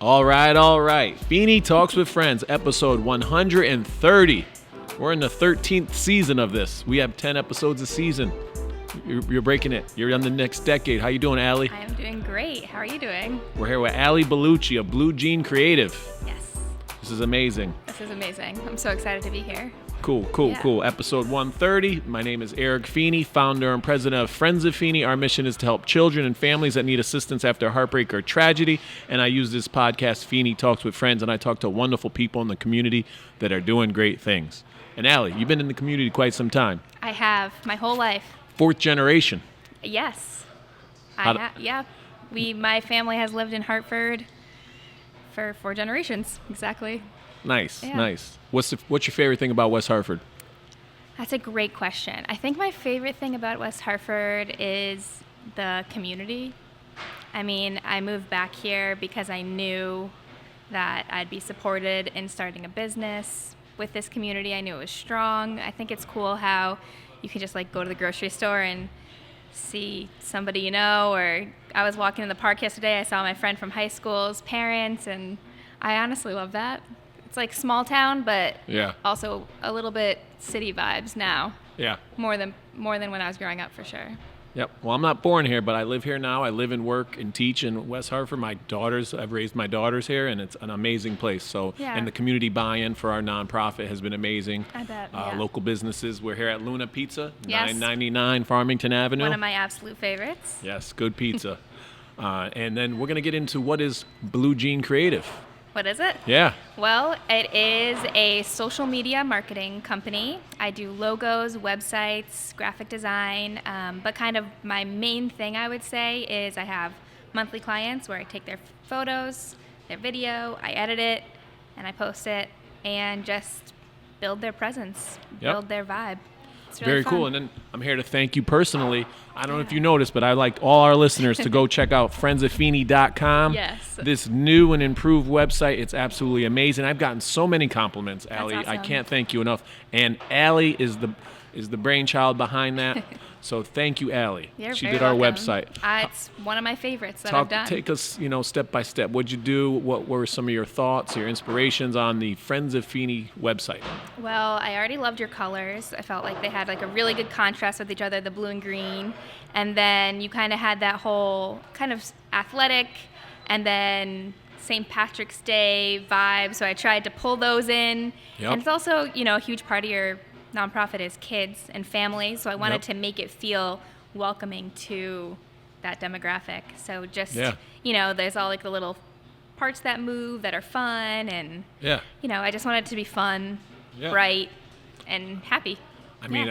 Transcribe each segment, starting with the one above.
All right. Feeney Talks with Friends, episode 130. We're in the 13th season of this. We have 10 episodes a season. You're breaking it. You're on the next decade. How you doing, Allie? I am doing great. How are you doing? We're here with Allie Belluci of Bellu Jean Creative. Yes. This is amazing. This is amazing. I'm so excited to be here. Cool. Episode 130. My name is Erika Feeney, founder and president of Friends of Feeney. Our mission is to help children and families that need assistance after heartbreak or tragedy. And I use this podcast, Feeney Talks with Friends, and I talk to wonderful people in the community that are doing great things. And Allie, you've been in the community quite some time. I have, my whole life. 4th generation. Yes. Yeah. My family has lived in Hartford for 4 generations, exactly. Nice. What's your favorite thing about West Hartford? That's a great question. I think my favorite thing about West Hartford is the community. I mean, I moved back here because I knew that I'd be supported in starting a business with this community. I knew it was strong. I think it's cool how you can just go to the grocery store and see somebody you know, or I was walking in the park yesterday, I saw my friend from high school's parents, and I honestly love that. It's like small town, but also a little bit city vibes now. Yeah. More than when I was growing up, for sure. Yep. Well, I'm not born here, but I live here now. I live and work and teach in West Hartford. I've raised my daughters here, and it's an amazing place. So, and the community buy-in for our nonprofit has been amazing. I bet. Local businesses. We're here at Luna Pizza, yes. 999 Farmington Avenue. One of my absolute favorites. Yes, good pizza. And then we're going to get into what is Bellu Jean Creative. What is it? Yeah. Well, it is a social media marketing company. I do logos, websites, graphic design, but kind of my main thing, I would say, is I have monthly clients where I take their photos, their video, I edit it, and I post it, and just build their presence, build their vibe. It's really very fun. cool. And then I'm here to thank you personally. I don't know if you noticed, but I'd like all our listeners to go check out friendsoffeeney.com. Yes. This new and improved website. It's absolutely amazing. I've gotten so many compliments, Allie. That's awesome. I can't thank you enough. And Allie is the brainchild behind that. So thank you, Allie. She did our welcome. website. It's one of my favorites that I've done. Take us, step by step. What'd you do? What were some of your thoughts, your inspirations on the Friends of Feeney website? Well, I already loved your colors. I felt like they had a really good contrast with each other, the blue and green. And then you kind of had that whole kind of athletic and then St. Patrick's Day vibe. So I tried to pull those in. Yep. And it's also, a huge part of your nonprofit is kids and families. So I wanted to make it feel welcoming to that demographic. So just, there's all the little parts that move that are fun. And, I just wanted it to be fun, bright, and happy. I mean,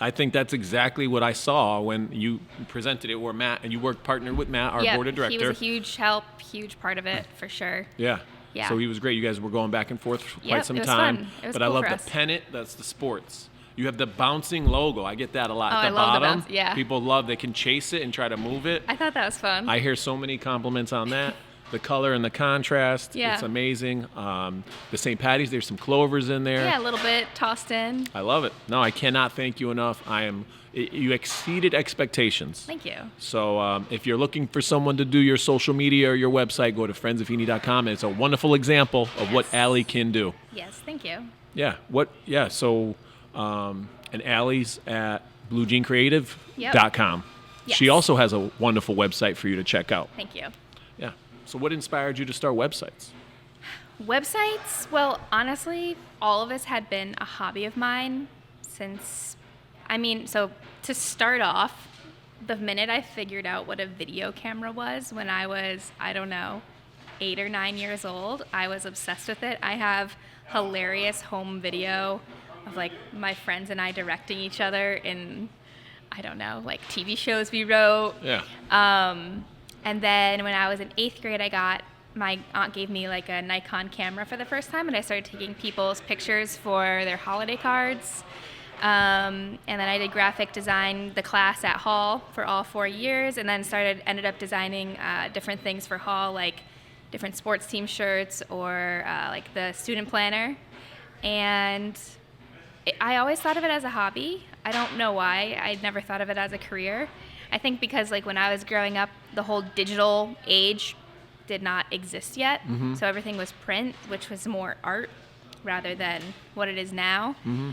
I think that's exactly what I saw when you presented it, where Matt, and you partnered with Matt, our board of director. He was a huge help, huge part of it, for sure. Yeah. So he was great. You guys were going back and forth for quite some time. Fun. It was but cool I love for the us. pennant. That's the sports. You have the bouncing logo. I get that a lot. Oh, At the I love the bottom, bounce. Yeah. people love. They can chase it and try to move it. I thought that was fun. I hear so many compliments on that. The color and the contrast. Yeah. It's amazing. The St. Patty's. There's some clovers in there. Yeah, a little bit tossed in. I love it. No, I cannot thank you enough. You exceeded expectations. Thank you. So if you're looking for someone to do your social media or your website, go to friendsoffeeney.com. And it's a wonderful example of what Allie can do. Yes, thank you. Yeah. So and Allie's at BelluJeanCreative.com. Yes. She also has a wonderful website for you to check out. Thank you. Yeah. So what inspired you to start websites? Websites? Well, honestly, all of this had been a hobby of mine since, so to start off, the minute I figured out what a video camera was when I was, 8 or 9 years old, I was obsessed with it. I have hilarious home video of my friends and I directing each other in, TV shows we wrote. Yeah. And then when I was in 8th grade, my aunt gave me a Nikon camera for the first time, and I started taking people's pictures for their holiday cards. And then I did graphic design, the class at Hall for all 4 years, and then ended up designing different things for Hall, like different sports team shirts or the student planner. And I always thought of it as a hobby. I don't know why. I never thought of it as a career. I think because when I was growing up, the whole digital age did not exist yet. Mm-hmm. So everything was print, which was more art rather than what it is now. Mm-hmm.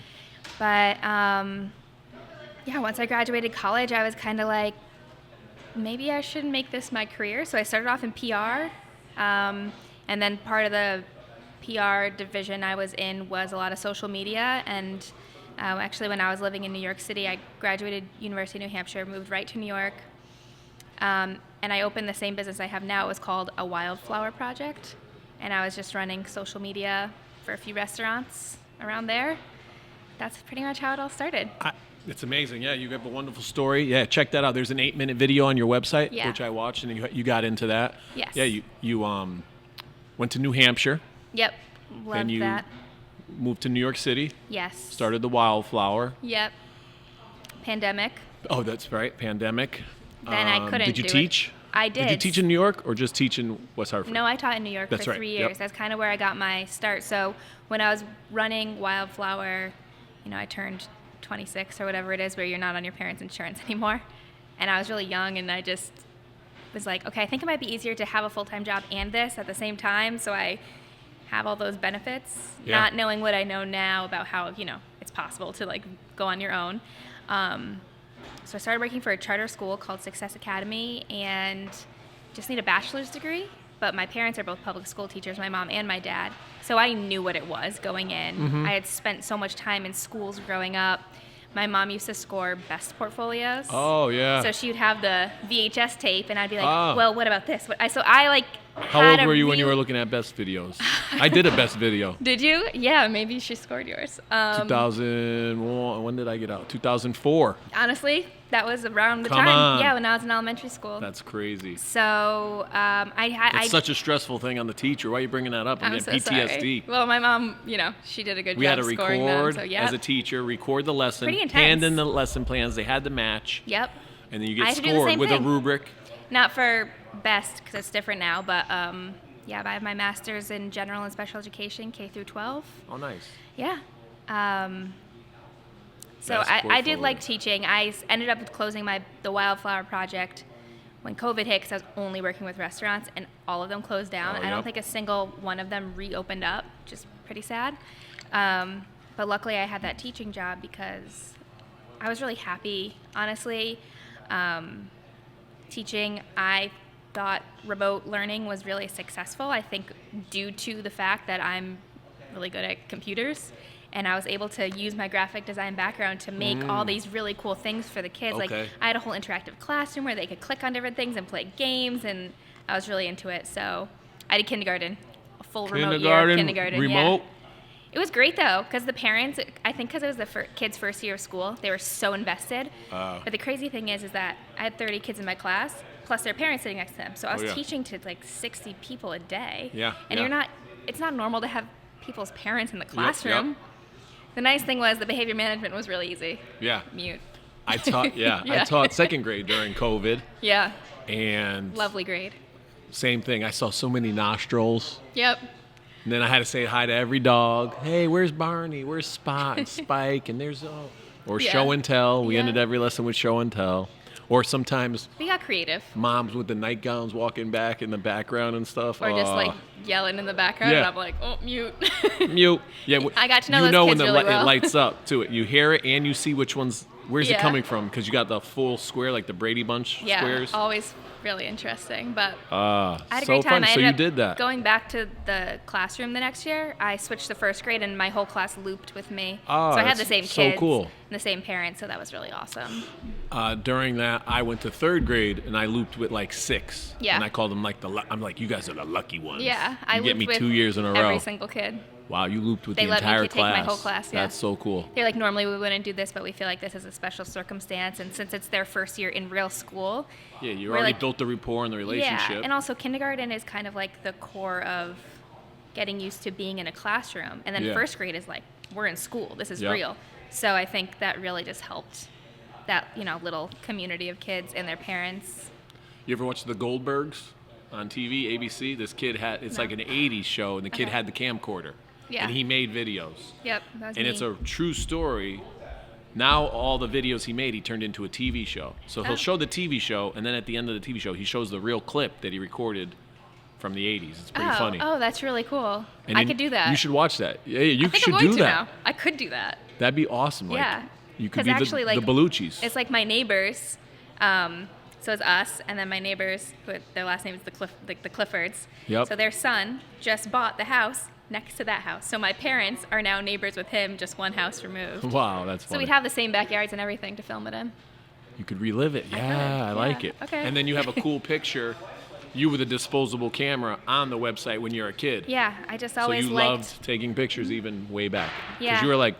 But yeah, once I graduated college, I was kind of like, maybe I should make this my career. So I started off in PR. And then part of the PR division I was in was a lot of social media. And actually, when I was living in New York City, I graduated University of New Hampshire, moved right to New York. And I opened the same business I have now. It was called a Wildflower Project. And I was just running social media for a few restaurants around there. That's pretty much how it all started. It's amazing. Yeah, you have a wonderful story. Yeah, check that out. There's an 8-minute video on your website, which I watched, and you got into that. Yes. Yeah, you went to New Hampshire. Yep. Loved you that. Moved to New York City. Yes. Started the Wildflower. Yep. Pandemic. Oh, that's right. Pandemic. Then I couldn't Did you teach? I did. Did you teach in New York or just teach in West Hartford? No, I taught in New York for 3 years. Yep. That's kind of where I got my start. So when I was running Wildflower, I turned 26 or whatever it is where you're not on your parents' insurance anymore. And I was really young, and I just was like, okay, I think it might be easier to have a full-time job and this at the same time, so I have all those benefits, not knowing what I know now about how, it's possible to, like, go on your own. So I started working for a charter school called Success Academy, and just need a bachelor's degree. But my parents are both public school teachers, my mom and my dad. So I knew what it was going in. Mm-hmm. I had spent so much time in schools growing up. My mom used to score best portfolios. Oh, yeah. So she would have the VHS tape, and I'd be like, well, what about this? So I How old were you when you were looking at best videos? I did a best video. Did you? Yeah, maybe she scored yours. 2001. When did I get out? 2004. Honestly, that was around the Come time. on. Yeah, when I was in elementary school. That's crazy. So It's such a stressful thing on the teacher. Why are you bringing that up? I'm getting so PTSD. sorry. Well, my mom, she did a good We job had to scoring them. record So, yeah. as a teacher, record the lesson, Pretty intense. hand in the lesson plans. They had to match. Yep. And then you I get had to do the scored same with thing. a rubric. Not for best, because it's different now, but yeah, I have my master's in general and special education, K through 12. Oh, nice. Yeah. So Best I did portfolio. like teaching. I ended up closing the Wildflower Project when COVID hit, because I was only working with restaurants, and all of them closed down. Oh, I don't yep. think a single one of them reopened up, which is pretty sad. But luckily I had that teaching job because I was really happy, honestly. Teaching, I thought remote learning was really successful, I think due to the fact that I'm really good at computers, and I was able to use my graphic design background to make all these really cool things for the kids. Okay. Like, I had a whole interactive classroom where they could click on different things and play games, and I was really into it. So I did kindergarten, a full remote year of kindergarten. Remote? Yeah. It was great, though, because the parents, I think because it was the kids' first year of school, they were so invested. But the crazy thing is that I had 30 kids in my class, plus their parents sitting next to them. So I was teaching to like 60 people a day. Yeah. And it's not normal to have people's parents in the classroom. Yep. The nice thing was the behavior management was really easy. Yeah. Mute. I taught, I taught second grade during COVID. Yeah. And Lovely grade. same thing. I saw so many nostrils. Yep. And then I had to say hi to every dog. Hey, where's Barney? Where's Spot and Spike? And there's or show and tell. We ended every lesson with show and tell. Or sometimes We got creative. moms with the nightgowns walking back in the background and stuff. Or just like yelling in the background, Yeah. and I'm like, oh, mute. Mute. Yeah, I got to know you those know kids when really it well. lights up to it. You hear it and you see which one's where's it Yeah. coming from, because you got the full square, like the Brady Bunch Yeah, squares. always really interesting. But I I had a so great time. fun. I So ended you up did that. going back to the classroom the next year. I switched to first grade, and my whole class looped with me. Oh, so I had the that's same so kids cool. and the same parents, so that was really awesome. During that, I went to third grade and I looped with like 6. Yeah. And I called them like I'm like, you guys are the lucky ones. Yeah, I you get looped me with 2 years in a row. every single kid. Wow, you looped with They the let me entire take class. my whole class, yeah. That's so cool. They're like, normally we wouldn't do this, but we feel like this is a special circumstance, and since it's their first year in real school. Yeah, you we're already like- built the rapport and the relationship. Yeah, and also kindergarten is kind of like the core of getting used to being in a classroom, and then Yeah. first grade is like, we're in school, this is Yep. real. So I think that really just helped that, little community of kids and their parents. You ever watch the Goldbergs on TV, ABC? This kid it's like an 80s show, and the kid had the camcorder. Yeah. And he made videos. Yep, that was And me. it's a true story. Now all the videos he made, he turned into a TV show. So he'll show the TV show, and then at the end of the TV show, he shows the real clip that he recorded from the 80s. It's pretty funny. Oh, that's really cool. And I could do that. You should watch that. Yeah, you I think should I'm going do to that. now. I could do that. That'd be awesome. Like, Yeah. you could 'Cause be actually, the like, Belluccis. It's like my neighbors. So it's us, and then my neighbors, who their last name is the Cliffords. Yep. So their son just bought the house next to that house. So my parents are now neighbors with him, just one house removed. Wow, that's funny. So we'd have the same backyards and everything to film it in. You could relive it. Yeah, I like it. Okay. And then you have a cool picture, you with a disposable camera on the website when you're a kid. Yeah, I just So always you liked. loved taking pictures even way back. Yeah. Because you were like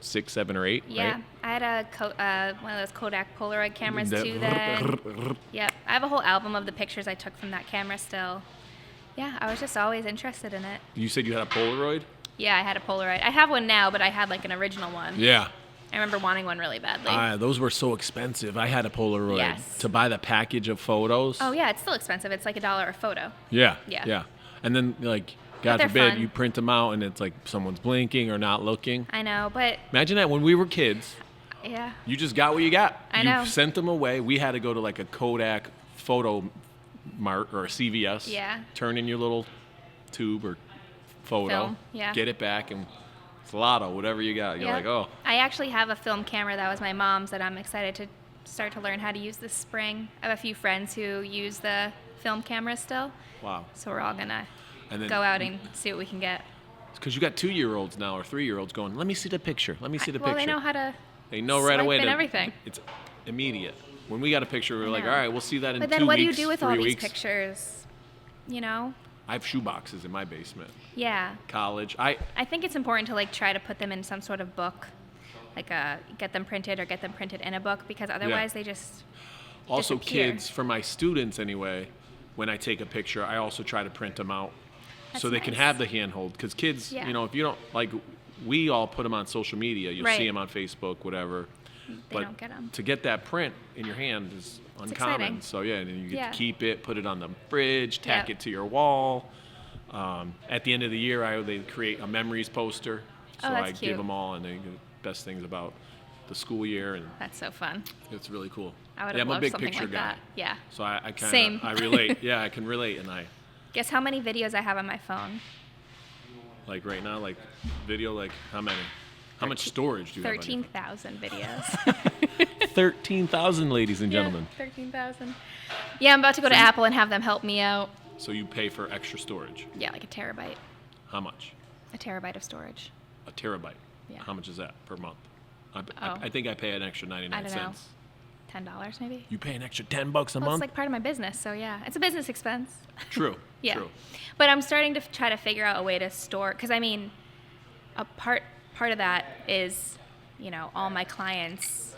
6, 7, or 8, Yeah, right? I had one of those Kodak Polaroid cameras That- too then. Yep, I have a whole album of the pictures I took from that camera still. Yeah, I was just always interested in it. You said you had a Polaroid? Yeah, I had a Polaroid. I have one now, but I had like an original one. Yeah. I remember wanting one really badly. Those were so expensive. I had a Polaroid. Yes. To buy the package of photos. Oh yeah, it's still expensive. It's like $1 a photo. Yeah. Yeah. Yeah. And then, like, God they're forbid, fun. you print them out and it's like someone's blinking or not looking. I know, but Imagine that when we were kids, yeah. you just got what you got. I you know. sent them away. We had to go to like a Kodak photo mart or a CVS. Yeah. Turn in your little tube or photo. Film, yeah. Get it back and it's lotto, whatever you got. You're Yeah. like, oh. I actually have a film camera that was my mom's that I'm excited to start to learn how to use this spring. I have a few friends who use the film camera still, Wow. so we're all gonna And then go out and see what we can get. because you got 2-year-olds now or 3-year-olds going, let me see the picture. Let me see the Well, picture. they know how to. They know right swipe away. and that everything. It's immediate. When we got a picture, we were like, know. all right, we'll see that in 2 weeks. But then, what do you do with 3 all these weeks. pictures? You know? I have shoe boxes in my basement. Yeah. College. I think it's important to like try to put them in some sort of book, like get them printed or get them printed in a book, because otherwise they just Also, disappear. kids, for my students anyway, when I take a picture, I also try to print them out so That's they can nice. have the handhold. Because kids, Yeah. you know, if you don't, like, we all put them on social media. You'll Right. see them on Facebook, whatever. They don't get 'em. To get that print in your hand is uncommon. exciting. So, yeah, and then you get Yeah. to keep it, put it on the fridge, tack Yep. it to your wall. At the end of the year, they create a memories poster. So Oh, that's I give cute. them all, and they get best things about the school year, and That's so fun. it's really cool. I would Yeah, have I'm a loved big something picture like guy. that. Yeah. So I kind Same. of I relate. Yeah, I can relate, and I Guess how many videos I have on my phone? like right now, like video, like how many? How much storage do you have? 13,000 videos. 13,000, ladies and gentlemen. Yeah, 13,000. Yeah, I'm about to go to Apple and have them help me out. So you pay for extra storage. Yeah, like a terabyte. How much? A terabyte of storage. A terabyte. Yeah. How much is that per month? Oh. I think I pay an extra 99 I don't know. cents. $10 maybe? You pay an extra $10 a Well, it's month? like part of my business, so yeah. It's a business expense. True. Yeah. True. But I'm starting to try to figure out a way to store, because I mean, a part of that is, you know, all my clients'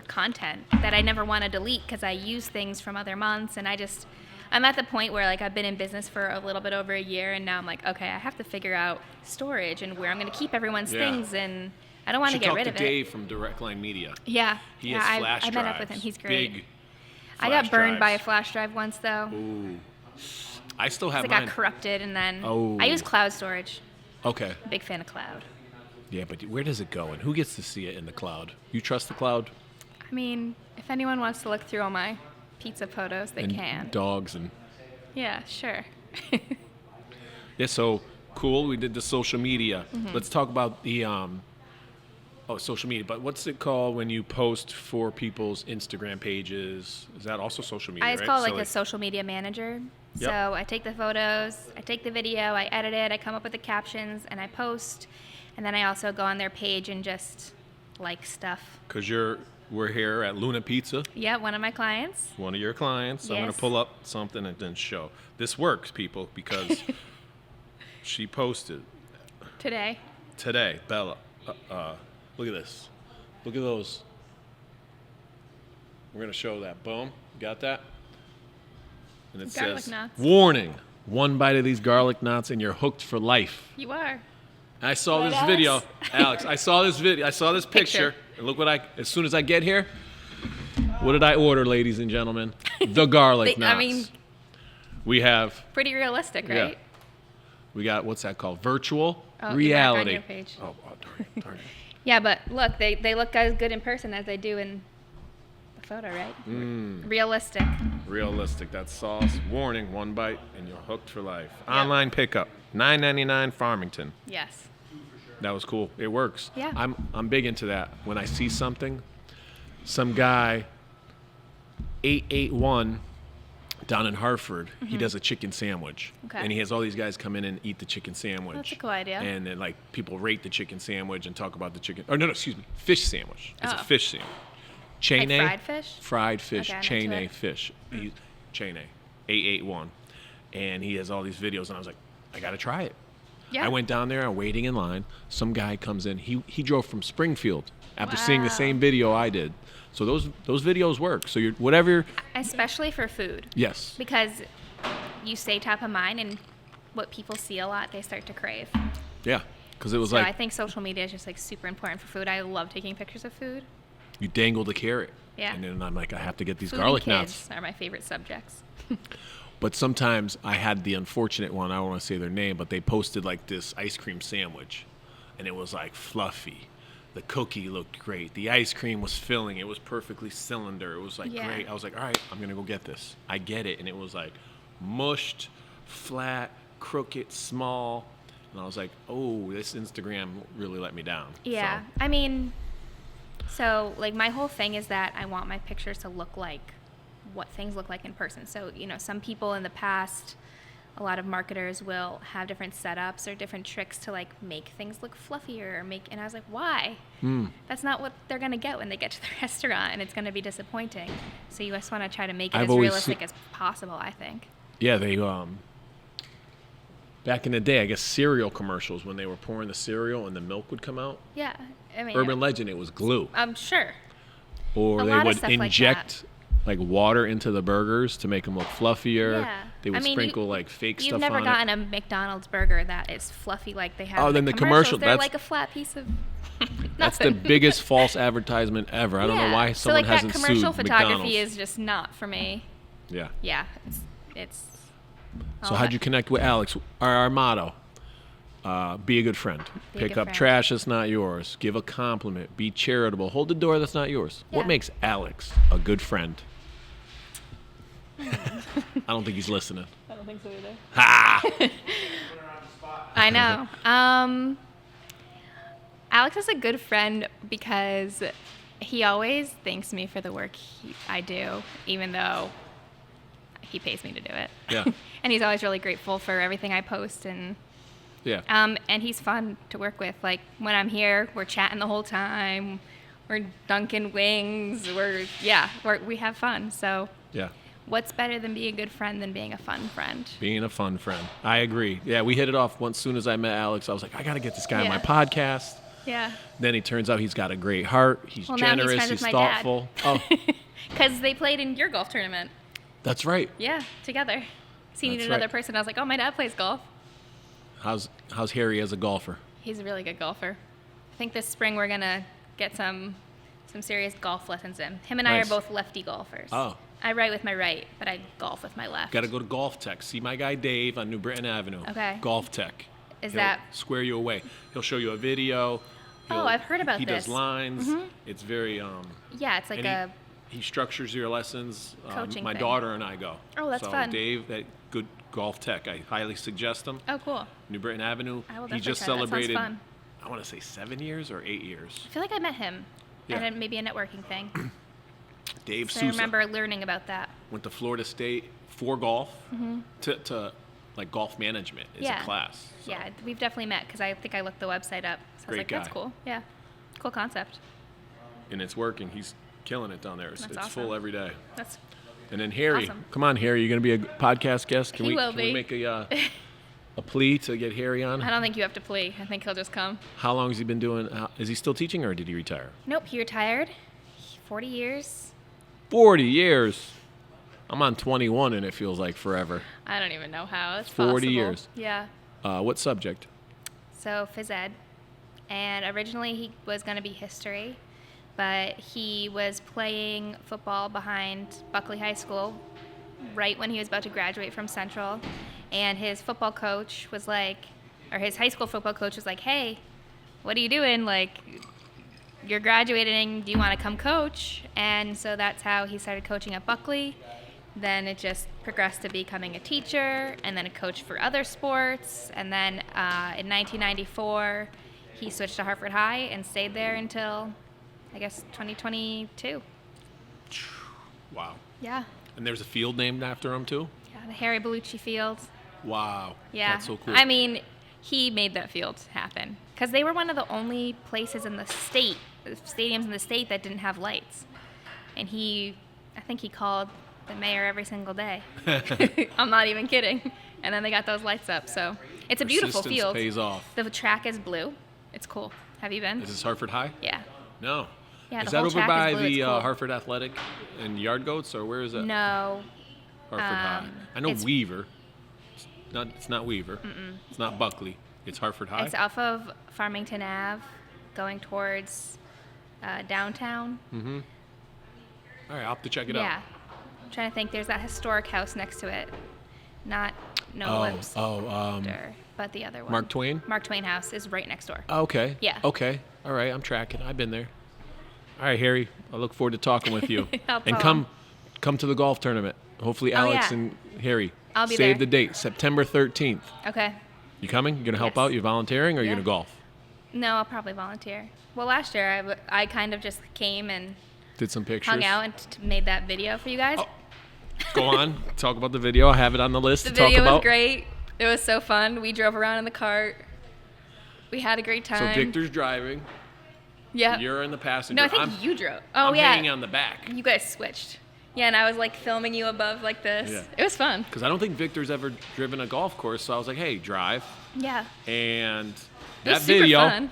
content that I never want to delete because I use things from other months, and I'm at the point where like I've been in business for a little bit over a year, and now I'm like, okay, I have to figure out storage and where I'm going to keep everyone's Yeah. things, and I don't want to Should get talk rid to of it. Dave from Direct Line Media. Yeah. He yeah, has flash I drives. met up with him. He's great. Big I got flash burned by a drives. flash drive once though. Ooh. I still have It mine. got corrupted, and then Oh. I use cloud storage. Okay. Big fan of cloud. Yeah, but where does it go, and who gets to see it in the cloud? You trust the cloud? I mean, if anyone wants to look through all my pizza photos, they and can. dogs and Yeah, sure. yeah. So cool. We did the social media. Mm-hmm. Let's talk about the social media. But what's it called when you post for people's Instagram pages? Is that also social media? I just right? call it So, like a social media manager. Yep. So I take the photos, I take the video, I edit it, I come up with the captions, and I post. And then I also go on their page and just like stuff. Because we're here at Luna Pizza, Yeah, one of my clients. one of your clients. So I'm going Yes. to pull up something and then show. This works, people, because she posted Today. today, Bella. Look at this. Look at those. We're going to show that. Boom. Got that? And it Garlic says, knots. warning, one bite of these garlic knots and you're hooked for life. You are. I saw Right, this Alex? video. Alex, I saw this video. I saw this picture. And look what as soon as I get here, what did I order, ladies and gentlemen? The garlic knots. I mean, we have, pretty realistic, yeah. right? We got, what's that called? Virtual Oh, you're back on reality. your page. Oh, darn it. Yeah, but look, they look as good in person as they do in the photo, right? Realistic. Realistic. That's sauce. Warning, one bite and you're hooked for life. Yep. Online pickup. $9.99 Farmington. Yes. That was cool. It works. Yeah. I'm big into that. When I see something, some guy 881 down in Hartford, he does a chicken sandwich. Okay. And he has all these guys come in and eat the chicken sandwich. That's a cool idea. And then like people rate the chicken sandwich and talk about the chicken. Oh no, excuse me, fish sandwich. It's a fish sandwich. Chaine. Like fried fish? Fried fish. Okay, Chaine fish. Chaine. 881. And he has all these videos and I was like, I gotta try it. Yeah. I went down there, I'm waiting in line. Some guy comes in. He drove from Springfield after seeing the same video I did. So those videos work. So you're whatever. Especially for food. Yes. Because you stay top of mind, and what people see a lot, they start to crave. Yeah. Because it was So like I think social media is just like super important for food. I love taking pictures of food. you dangle the carrot. Yeah. And then I'm like, I have to get these Food garlic and knots. kids are my favorite subjects. But sometimes I had the unfortunate one, I don't want to say their name, but they posted like this ice cream sandwich. And it was like fluffy. The cookie looked great. The ice cream was filling. It was perfectly cylinder. It was like great. I was like, all right, I'm going to go get this. I get it. And it was like mushed, flat, crooked, small. And I was like, oh, this Instagram really let me down. Yeah. So, I mean, so like my whole thing is that I want my pictures to look like what things look like in person. So, you know, some people in the past, a lot of marketers will have different setups or different tricks to like make things look fluffier or and I was like, why? That's not what they're going to get when they get to the restaurant, and it's going to be disappointing. So you just want to try to make it as realistic as possible, I think. Yeah, they back in the day, I guess cereal commercials, when they were pouring the cereal and the milk would come out. Yeah. I mean, Urban legend, it was glue. I'm sure. Or A they lot of would stuff like inject like water into the burgers to make them look fluffier. Yeah. They would sprinkle like fake stuff on it. You've never gotten a McDonald's burger that is fluffy like they have. Oh, in then the the commercial. They're That's like a flat piece of. that's the biggest false advertisement ever. I don't know why someone so like hasn't that commercial sued photography McDonald's. is just not for me. Yeah. Yeah, it's. So how'd you connect with Alex? Our motto: be a good friend. Be a Pick good up friend. trash that's not yours. Give a compliment. Be charitable. Hold the door that's not yours. Yeah. What makes Alex a good friend? I don't think he's listening. I don't think so either. Ha! I know. Alex is a good friend because he always thanks me for the work I do, even though he pays me to do it. Yeah. And he's always really grateful for everything I post, and Yeah. and he's fun to work with. Like when I'm here, we're chatting the whole time. We're dunking wings. We have fun. So Yeah. what's better than being a good friend than being a fun friend? Being a fun friend. I agree. Yeah, we hit it off once soon as I met Alex. I was like, I got to get this guy on my Yeah. podcast. Yeah. Then he turns out he's got a great heart. He's Well, now he's generous. friends He's with my dad. thoughtful. Oh, Because they played in your golf tournament. that's right. Yeah, together. So you That's needed another right. person. I was like, oh, my dad plays golf. How's Harry as a golfer? He's a really good golfer. I think this spring we're going to get some serious golf lessons in. Him and I are Nice. both lefty golfers. Oh. I write with my right, but I golf with my left. Got to go to GolfTec. See my guy Dave on New Britain Avenue. Okay. GolfTec. Is He'll that- square you away? He'll show you a video. Oh, I've heard about he this. He does lines. It's very Yeah, it's like and he structures your lessons. Coaching my thing. daughter and I go. Oh, that's so fun. Dave, that good GolfTec. I highly suggest him. Oh, cool. New Britain Avenue. I will He definitely just try that. Sounds celebrated. fun. I want to say 7 years or 8 years. I feel like I met him Yeah. at maybe a networking thing. Dave So I Sousa remember learning about that. went to Florida State for golf to like golf management is Yeah. a class. So. Yeah, we've definitely met because I think I looked the website up. So I was Great like, that's guy. cool. Yeah. Cool concept. And it's working. He's killing it down there. It's That's full awesome. every day. That's And then Harry, Awesome. come on, Harry, you gonna be a podcast guest? Can He we will can we be. make a plea to get Harry on? I don't think you have to plea. I think he'll just come. How long has he been doing? Is he still teaching or did he retire? Nope, he retired. 40 years. 40 years. I'm on 21 and it feels like forever. I don't even know how. It's 40 possible. years. Yeah. What subject? So phys ed. And originally he was going to be history, but he was playing football behind Buckley High School right when he was about to graduate from Central. And his football coach was like, or his high school football coach was like, hey, what are you doing? Like, you're graduating. Do you want to come coach? And so that's how he started coaching at Buckley. Then it just progressed to becoming a teacher and then a coach for other sports. And then in 1994, he switched to Hartford High and stayed there until, I guess, 2022. Wow. Yeah. And there's a field named after him, too? Yeah, the Harry Belluci Field. Wow. Yeah. That's so cool. I mean, he made that field happen because they were one of the only places in the state, stadiums in the state that didn't have lights. And I think he called the mayor every single day. I'm not even kidding. And then they got those lights up. So it's a beautiful field. Pays off. The track is blue. It's cool. Have you been? Is this Hartford High? Yeah. No. Yeah, is the that whole over track by is blue. the It's cool. Hartford Athletic and Yard Goats, or where is that? No. Hartford High. I know it's- Weaver. It's not Weaver. It's not Buckley. It's Hartford High. It's off of Farmington Ave, going towards downtown. Mm-hmm. All right, I'll have to check it Yeah. out. I'm trying to think. There's that historic house next to it. Not Webster, but the other one. Mark Twain? Mark Twain House is right next door. Okay. Yeah. Okay. All right, I'm tracking. I've been there. All right, Harry. I look forward to talking with you. No And problem. come to the golf tournament. Hopefully Oh, Alex yeah. and Harry I'll be save there. the date, September 13th. Okay. You coming? You going to help Yes. out? You volunteering or you Yeah. going to golf? No, I'll probably volunteer. Well, last year I kind of just came and Did some pictures. hung out and made that video for you guys. Oh, go on. Talk about the video. I have it on the list The to talk video about. was great. It was so fun. We drove around in the cart. We had a great So time. Victor's driving. Yeah. You're in the passenger. No, I think you drove. Oh, I'm yeah. hanging on the back. You guys switched. Yeah, and I was like filming you above like this. Yeah. It was fun. Because I don't think Victor's ever driven a golf course, so I was like, hey, drive. Yeah. And It that was super video, fun.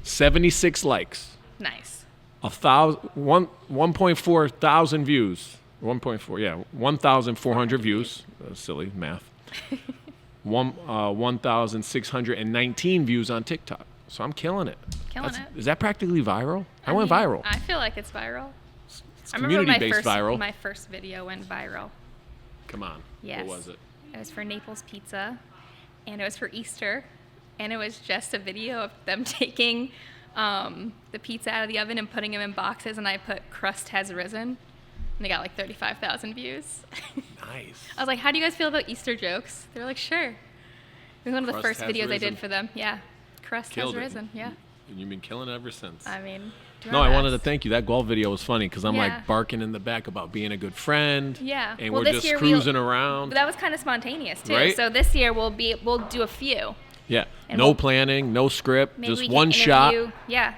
76 likes. Nice. 1.4 thousand views. 1.4, yeah, 1,400 views. Silly math. 1,619 views on TikTok. So I'm killing it. Killing it. Is that practically viral? I went mean, viral. I feel like it's viral. It's I remember community-based viral. my first video went viral. Come on. Yes. What was it? It was for Naples Pizza, and it was for Easter, and it was just a video of them taking the pizza out of the oven and putting them in boxes, and I put "Crust has risen," and they got like 35,000 views. Nice. I was like, "How do you guys feel about Easter jokes?" They were like, "Sure." It was one of the Crust first has videos I risen. did for them. Yeah, crust Killed has it. risen. Yeah. And you've been killing it ever since. I mean, do No, our I wanted to best. thank you. That golf video was funny because I'm Yeah. like barking in the back about being a good friend. Yeah. And Well, we're this just year cruising around. That was kind of spontaneous too. Right? So this year we'll do a few. Yeah. And No we'll- planning, no script, Maybe just we can one shot. Yeah.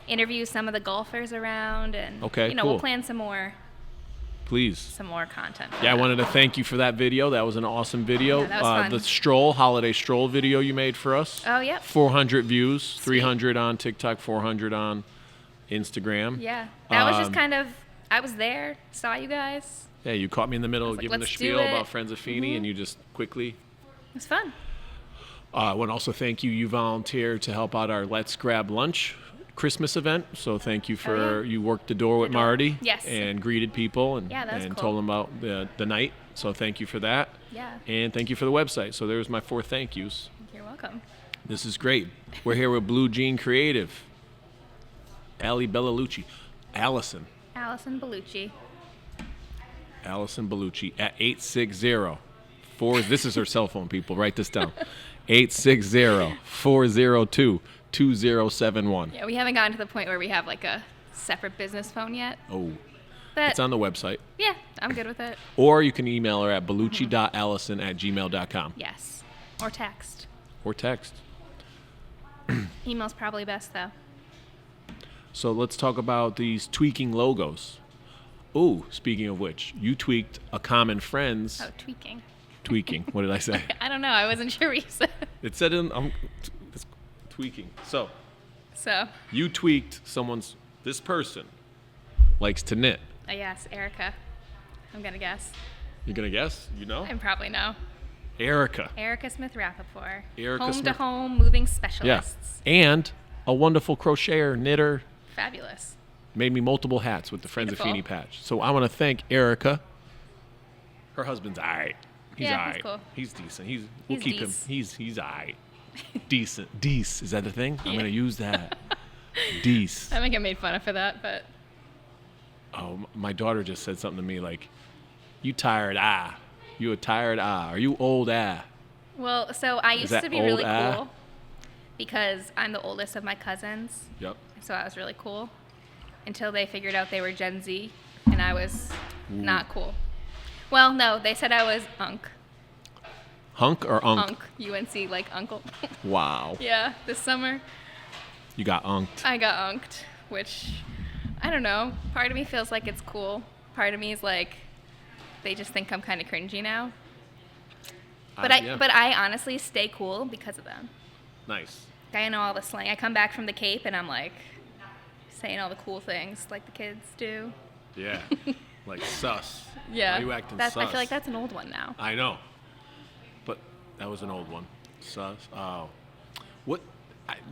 Interview some of the golfers around, and Okay, we'll cool. plan some more Please. content. for Yeah, I that. wanted to thank you for that video. That was an awesome video. Yeah, that was fun. The Stroll, holiday Stroll video you made for us. Oh, yep. 400 views, 300 on TikTok, 400 on Instagram. Yeah, that was just Um, kind of. I was there, saw you guys. Yeah, you caught me in the middle of like, giving the "Let's do spiel it." about Friends of Feeney, and you just quickly. It was fun. I want to also thank you. You volunteered to help out our Let's Grab Lunch Christmas event. So thank you for yeah. you worked the door with door. Marty. Yes. And greeted people and, Yeah, that was and cool. told them about the night. So thank you for that. Yeah. And thank you for the website. So there's my 4 thank yous. You're welcome. This is great. We're here with Bellu Jean Creative. Allie Belluci. Allison Allison Bellucci. Bellucci at 860 this is her cell phone, people. Write this down. 860-402-2071. Yeah, we haven't gotten to the point where we have like a separate business phone yet. Oh, But it's on the website. yeah, I'm good with it. Or you can email her at bellucci.allison@gmail.com. Yes. Or text. Or text. Email's probably best though. So let's talk about these tweaking logos. Oh, speaking of which, you tweaked a common friend's Oh, tweaking. tweaking. What did I say? I don't know. I wasn't sure what you said. It said in it's tweaking. So So, you tweaked this person likes to knit. yes, Erika. I'm gonna guess. You're gonna guess? You know? I probably know. Erika. Erika Smith-Rapaport. Erika Home Smith- to home moving Yeah. specialists. And a wonderful crocheter, knitter. Fabulous. Made me multiple hats with the Friends of Beautiful. Feeney patch. So I want to thank Erika. Her husband's all right. He's Yeah, all he's right. cool. He's decent. We'll He's keep dece. him. He's all right. Decent. Dece. Is that the thing? I'm Yeah. going to use that. Dees. I might get made fun of for that, but. Oh, my daughter just said something to me like, "You tired ah? You a tired ah? Are you old ah?" Well, so I used that to be old really ah? cool because I'm the oldest of my cousins. Yep. So I was really cool until they figured out they were Gen Z and I was not cool. Well, no, they said I was Unk. Hunk or unk? Unk. UNC, like uncle. Wow. Yeah, this summer You got unked. I got unked, which I don't know. Part of me feels like it's cool. Part of me is like, they just think I'm kind of cringy now. But I honestly stay cool because of them. Nice. I know all the slang. I come back from the Cape and I'm like saying all the cool things like the kids do. Yeah. Like sus. Yeah. Why are you acting I sus? feel like that's an old one now. I know. But that was an old one. Sus. Oh. What?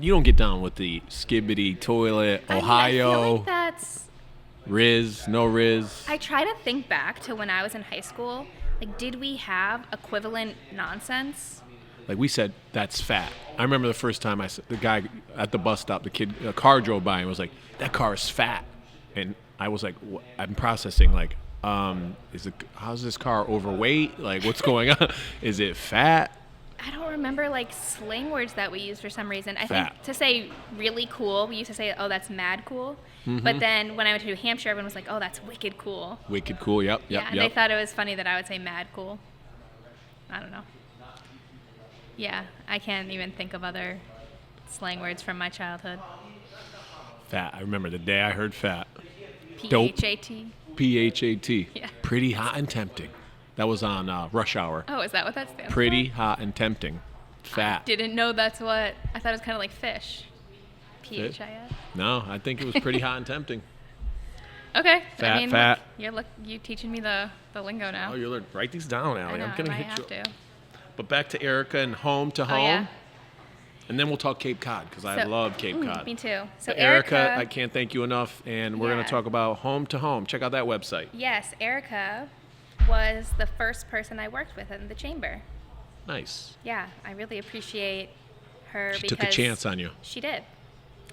You don't get down with the skibbity toilet, Ohio. I feel like that's. Riz, no Riz. I try to think back to when I was in high school. Like, did we have equivalent nonsense? Like we said, that's fat. I remember the first time the guy at the bus stop, a car drove by and was like, "That car is fat," and I was like, I'm processing like, how's this car overweight? Like, what's going on? Is it fat? I don't remember like slang words that we use for some reason. I Fat. think to say really cool, we used to say, "Oh, that's mad cool." Mm-hmm. But then when I went to New Hampshire, everyone was like, "Oh, that's wicked cool." Wicked cool. Yep. Yeah, and they thought it was funny that I would say mad cool. I don't know. Yeah, I can't even think of other slang words from my childhood. Fat. I remember the day I heard fat. P-H-A-T. P-H-A-T. Yeah. Pretty hot and tempting. That was on Rush Hour. Oh, is that what that stands Pretty for? hot and tempting. Fat. Didn't know that's what. I thought it was kind of like fish. P-H-I-S. No, I think it was pretty hot and tempting. Okay. Fat. Look, you're teaching me the lingo now. Oh, you're learning. Write these down, I Allie. know, I'm gonna I hit might you. have to. But back to Erika and home to home. Oh, yeah. And then we'll talk Cape Cod because I love Cape Cod. Me too. So But Erika, I can't thank you enough, and we're going to talk about home to home. Check out that website. Yes, Erika was the first person I worked with in the chamber. Nice. Yeah, I really appreciate her She because took a chance on you. She did.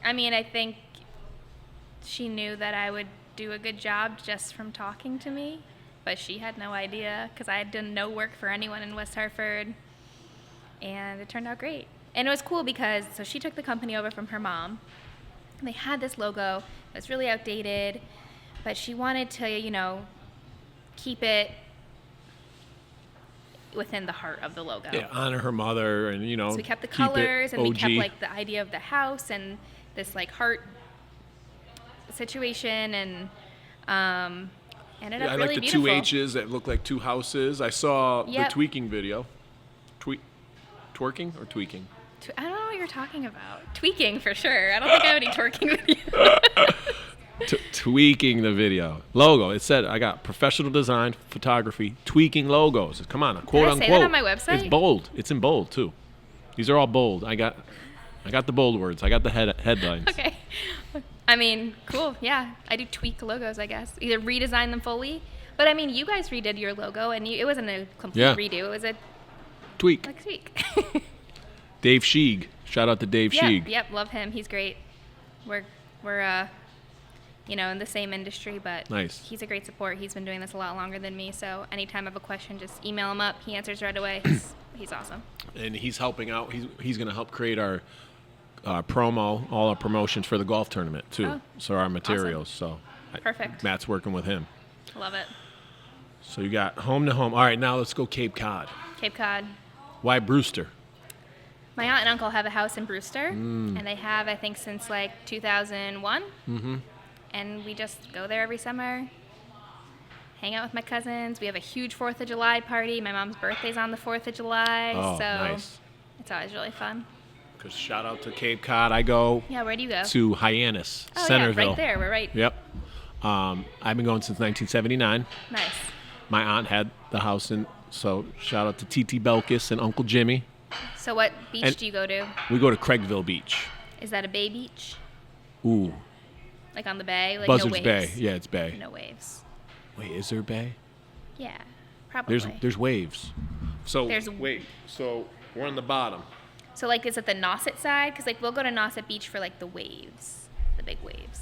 I mean, I think she knew that I would do a good job just from talking to me, but she had no idea because I had done no work for anyone in West Hartford, and it turned out great. And it was cool because, so she took the company over from her mom. And they had this logo that was really outdated, but she wanted to, keep it within the heart of the logo. Yeah, honor her mother and, So we kept the keep colors it and we OG. kept like the idea of the house and this like heart situation and ended up I really like the beautiful. two H's that look like two houses. I saw Yep. the tweaking video. Twerking or tweaking? I don't know what you're talking about. Tweaking for sure. I don't think I have any twerking videos. Tweaking the video. Logo. It said I got professional design, photography, tweaking logos. Come on, a quote Did I unquote. say that on my website? It's bold. It's in bold too. These are all bold. I got the bold words. I got the headlines. Okay. I mean, cool. Yeah, I do tweak logos, I guess. Either redesign them fully, but I mean, you guys redid your logo, and it wasn't a complete redo. It was a tweak. tweak. Dave Sheeg. Shout out to Dave Sheeg. Yep, love him. He's great. We're in the same industry, but nice. He's a great support. He's been doing this a lot longer than me, so anytime I have a question, just email him up. He answers right away. He's awesome. And he's helping out. He's going to help create our promo, all our promotions for the golf tournament too. Oh, so our materials. So perfect. Matt's working with him. Love it. So you got home to home. All right, now let's go Cape Cod. Cape Cod. Why Brewster? My aunt and uncle have a house in Brewster, and they have, I think, since like 2001. Mm-hmm. And we just go there every summer, hang out with my cousins. We have a huge 4th of July party. My mom's birthday's on the 4th of July, so nice. It's always really fun. Because shout out to Cape Cod. I go Yeah, where do you go? to Hyannis, Oh, Centerville. yeah, right there. We're right. Yep. I've been going since 1979. Nice. My aunt had the house in, so shout out to TT Belkis and Uncle Jimmy. So what beach And- do you go to? We go to Craigville Beach. Is that a bay beach? Ooh. Like on the bay? Like Buzzards no waves? Bay. Yeah, it's bay. No waves. Wait, is there bay? Yeah, probably. There's waves. So There's- wait, so we're on the bottom. So like, is it the Nauset side? Because like we'll go to Nauset Beach for like the waves. the big waves.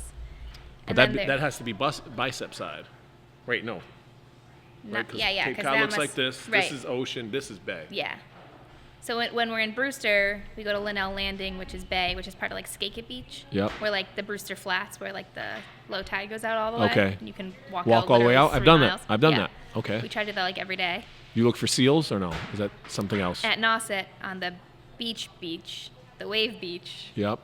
But that has to be bicep side. Wait, no. Right, Yeah. Cape 'Cause Cod that looks like must- this. right. This is ocean. This is bay. Yeah. So when we're in Brewster, we go to Linnell Landing, which is bay, which is part of like Skakit Beach. Yep. Where like the Brewster Flats, where like the low tide goes out all the way. Okay. And you can walk All the way literally out? I've 3 done miles. that. I've done Yeah. that. Okay. We try to do that like every day. You look for seals or no? Is that something else? At Nauset on the beach, the wave beach, Yep.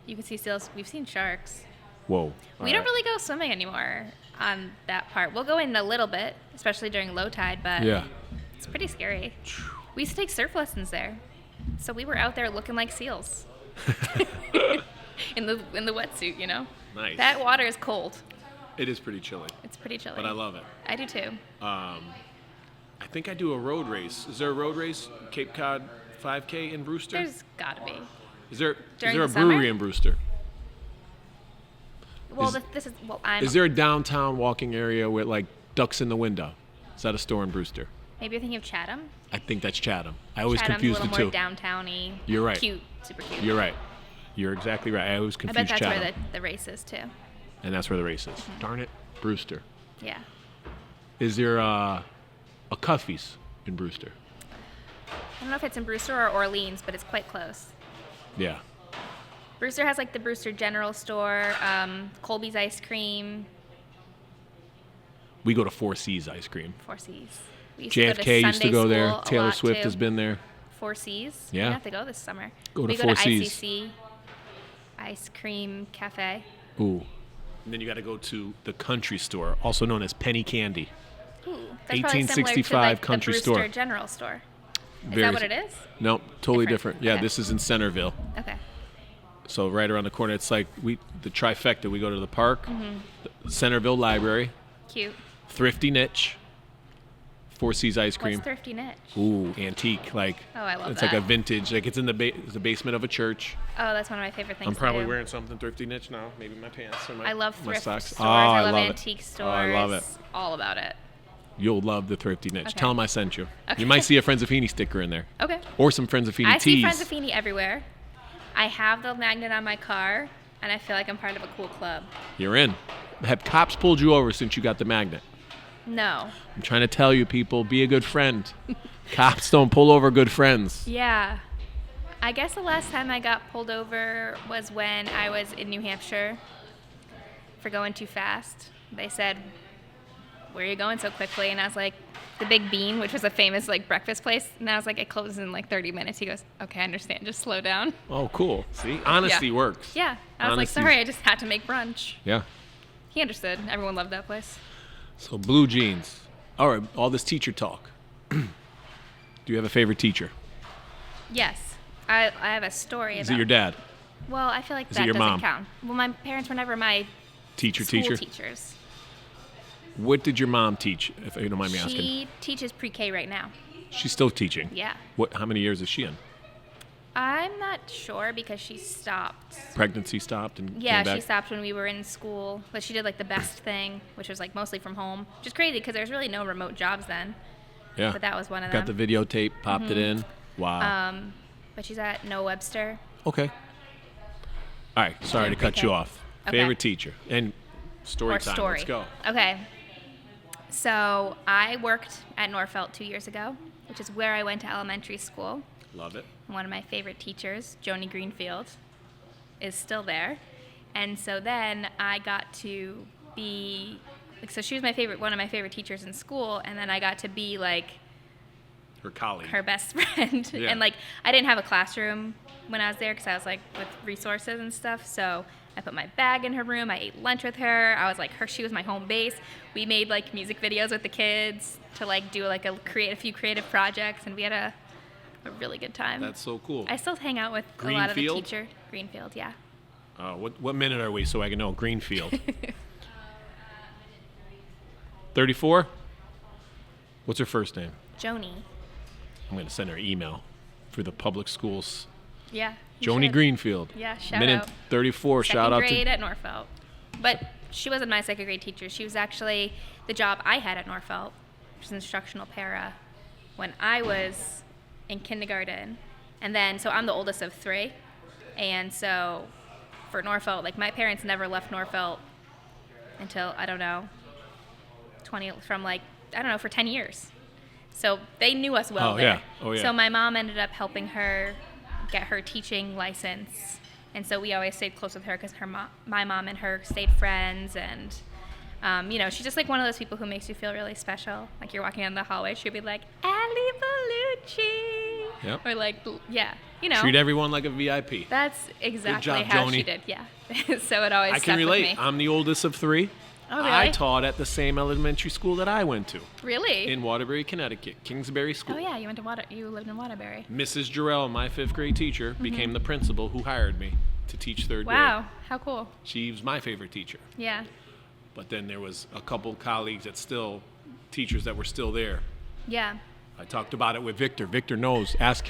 you can see seals. We've seen sharks. Whoa. We don't really go swimming anymore on that part. We'll go in a little bit, especially during low tide, but Yeah. it's pretty scary. We used to take surf lessons there, so we were out there looking like seals in the wetsuit, you know. Nice. That water is cold. It is pretty chilly, It's pretty chilly. but I love it. I do too. I think I do a road race. Is there a road race, Cape Cod 5K in Brewster? There's gotta be. Is there During a the brewery summer? in Brewster? Well, Is- I'm. Is there a downtown walking area with like ducks in the window? Is that a store in Brewster? Maybe you're thinking of Chatham. I think that's Chatham. I always Chatham's confuse a the little two. more downtowny. You're right. Cute, super cute. You're right. You're exactly right. I always I confuse bet that's Chatham. where the race is too. And that's where the race is. Darn it, Brewster. Yeah. Is there a Cuffy's in Brewster? I don't know if it's in Brewster or Orleans, but it's quite close. Yeah. Brewster has like the Brewster General Store, Colby's Ice Cream, We go to Four Seas ice cream. Four Seas. We JFK used to go Sunday there. school a Taylor lot, Swift too. has been there. Four Seas. Yeah. We have to go this summer. Go to we Four go to Seas. ICC, Ice Cream Cafe. Ooh. And then you got to go to the country store, also known as Penny Candy. Ooh, that's probably similar to 1865 like country the Brewster store. General Store. Is Very- that what it is? No, totally Different. different. Yeah, Okay. this is in Centerville. Okay. So right around the corner, it's like the trifecta. We go to the park, the Centerville Library, Cute. Thrifty Niche, Four Seas ice cream. What's Thrifty Niche? Ooh, antique. Like Oh, I love it's that. like a vintage. Like it's in the basement of a church. Oh, that's one of my favorite things I'm probably to do. wearing something Thrifty Niche now. Maybe my pants or my I love my thrift socks. stores. Oh, I love love it. antique stores. Oh, I love it. All about it. You'll love the Thrifty Niche. Okay. Tell them I sent you. Okay. You might see a Friends of Feeney sticker in there. Okay. Or some Friends of Feeney I tees. see Friends of Feeney everywhere. I have the magnet on my car, and I feel like I'm part of a cool club. You're in. Have cops pulled you over since you got the magnet? No. I'm trying to tell you, people, be a good friend. Cops don't pull over good friends. Yeah. I guess the last time I got pulled over was when I was in New Hampshire for going too fast. They said, "Where are you going so quickly?" And I was like, "The Big Bean," which was a famous like breakfast place. And I was like, "It closes in like 30 minutes." He goes, "Okay, I understand. Just slow down." Oh, cool. See? Honesty Yeah. works. Yeah. I was like, Honesty's- "Sorry, I just had to make brunch." Yeah. He understood. Everyone loved that place. So, blue jeans. All right, all this teacher talk. Do you have a favorite teacher? Yes. I have a story Is about it your dad? Well, I feel like Is it that your doesn't mom? count. Well, my parents were never my Teacher. school teachers. What did your mom teach, if you don't mind me asking? She teaches pre-K right now. She's still teaching. Yeah. How many years is she in? I'm not sure because she stopped. Pregnancy stopped and Yeah, came back? she stopped when we were in school, but she did like the best thing, which was like mostly from home, which is crazy because there's really no remote jobs then. Yeah. But that was one of Got them. the videotape, popped it in. Wow. But she's at No Webster. Okay. All right. Sorry to Doing cut you pre-K. off. Okay. Favorite teacher and story Or time. story. Let's go. Okay. So I worked at Norfelt 2 years ago, which is where I went to elementary school. Love it. One of my favorite teachers, Joannie Greenfield, is still there. And so then I got to be, like, so she was one of my favorite teachers in school, and then I got to be like Her colleague. her best friend. Yeah. And like I didn't have a classroom when I was there because I was like with resources and stuff. So I put my bag in her room. I ate lunch with her. I was like she was my home base. We made like music videos with the kids to like do like a few creative projects, and we had a really good time. That's so cool. I still hang out with a lot of the Greenfield? teacher. Greenfield, yeah. What minute are we so I can know? Greenfield. 34? What's her first name? Joni. I'm going to send her an email for the public schools. Yeah. you Joni should. Greenfield. Yeah, shout Minute out. 34. Second Shout out grade to. at Norfelt. But she wasn't my second grade teacher. She was actually the job I had at Norfelt, which was instructional para, when I was in kindergarten. And then, so I'm the oldest of three. And so for Norfolk. Like my parents never left Norfolk until I don't know, for 10 years. So they knew us well there. Yeah. Oh, yeah. So my mom ended up helping her get her teaching license. And so we always stayed close with her because my mom and her stayed friends. And, she's just like one of those people who makes you feel really special. Like you're walking down the hallway, she'll be like, Allie Belluci. Yep. Or like, yeah, Treat everyone like a VIP. That's exactly Good job, how Joni. she did, yeah. So it always I stuck can relate. with me. I'm the oldest of 3. Oh, really? I taught at the same elementary school that I went to. Really? In Waterbury, Connecticut, Kingsbury School. Oh yeah, you lived in Waterbury. Mrs. Jarrell, my 5th grade teacher, became the principal who hired me to teach 3rd grade. Wow, how cool. She was my favorite teacher. Yeah. But then there was a couple colleagues teachers that were still there. Yeah. I talked about it with Victor. Victor knows. Ask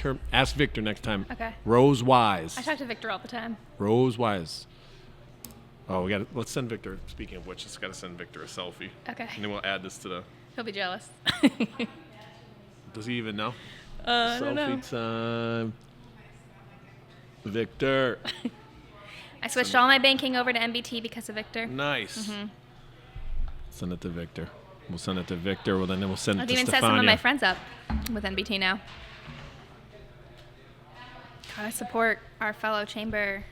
Victor next time. Okay. Rose Wise. I talk to Victor all the time. Rose Wise. Oh, let's send Victor. Speaking of which, just got to send Victor a selfie. Okay. And then we'll add this to the. He'll be jealous. Does he even know? I don't know. Selfie time. Victor. I switched all my banking over to MBT because of Victor. Nice. Send it to Victor. We'll send it to Victor. Well, then we'll send it I've to even Stefania. set some of my friends up with MBT now. Gotta support our fellow chamber